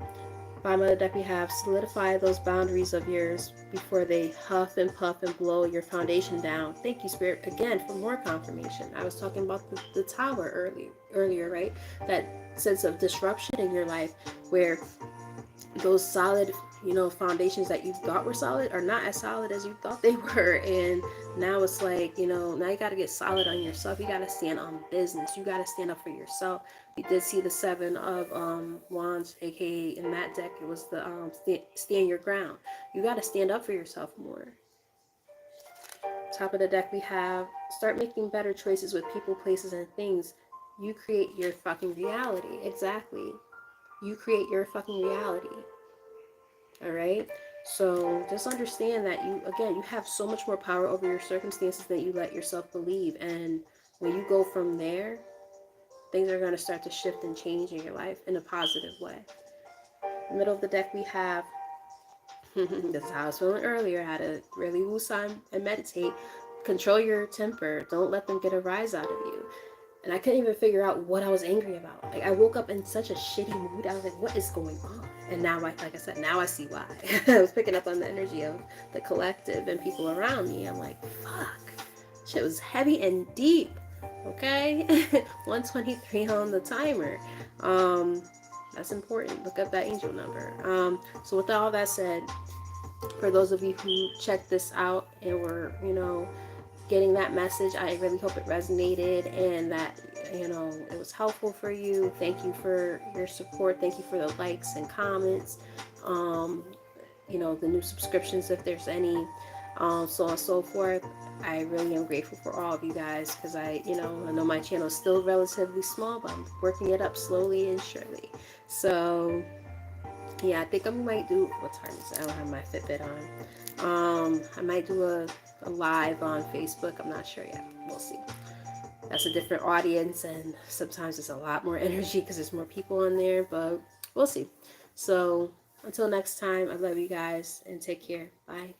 Bottom of the deck we have solidify those boundaries of yours before they huff and puff and blow your foundation down. Thank you, Spirit, again for more confirmation. I was talking about the tower earlier, right? That sense of disruption in your life where those solid, you know, foundations that you thought were solid are not as solid as you thought they were. And now it's like, you know, now you got to get solid on yourself. You got to stand on business. You got to stand up for yourself. We did see the Seven of Wands, aka in that deck, it was the stand your ground. You got to stand up for yourself more. Top of the deck we have start making better choices with people, places, and things. You create your fucking reality. Exactly. You create your fucking reality. All right. So just understand that you have so much more power over your circumstances than you let yourself believe. And when you go from there, things are going to start to shift and change in your life in a positive way. In the middle of the deck, we have, this is how I was feeling earlier, how to really woosah and meditate. Control your temper. Don't let them get a rise out of you. And I couldn't even figure out what I was angry about. Like, I woke up in such a shitty mood. I was like, what is going on? And now, like I said, now I see why. I was picking up on the energy of the collective and people around me. I'm like, fuck. Shit was heavy and deep. Okay? 123 on the timer. That's important. Look up that angel number. So with all that said, for those of you who checked this out and were, you know, getting that message, I really hope it resonated and that, you know, it was helpful for you. Thank you for your support. Thank you for the likes and comments, you know, the new subscriptions if there's any, so on and so forth. I really am grateful for all of you guys because I know my channel is still relatively small, but I'm working it up slowly and surely. So yeah, I think I might do, what time is it? I don't have my Fitbit on. I might do a live on Facebook. I'm not sure yet. We'll see. That's a different audience, and sometimes it's a lot more energy because there's more people on there, but we'll see. So until next time, I love you guys and take care. Bye.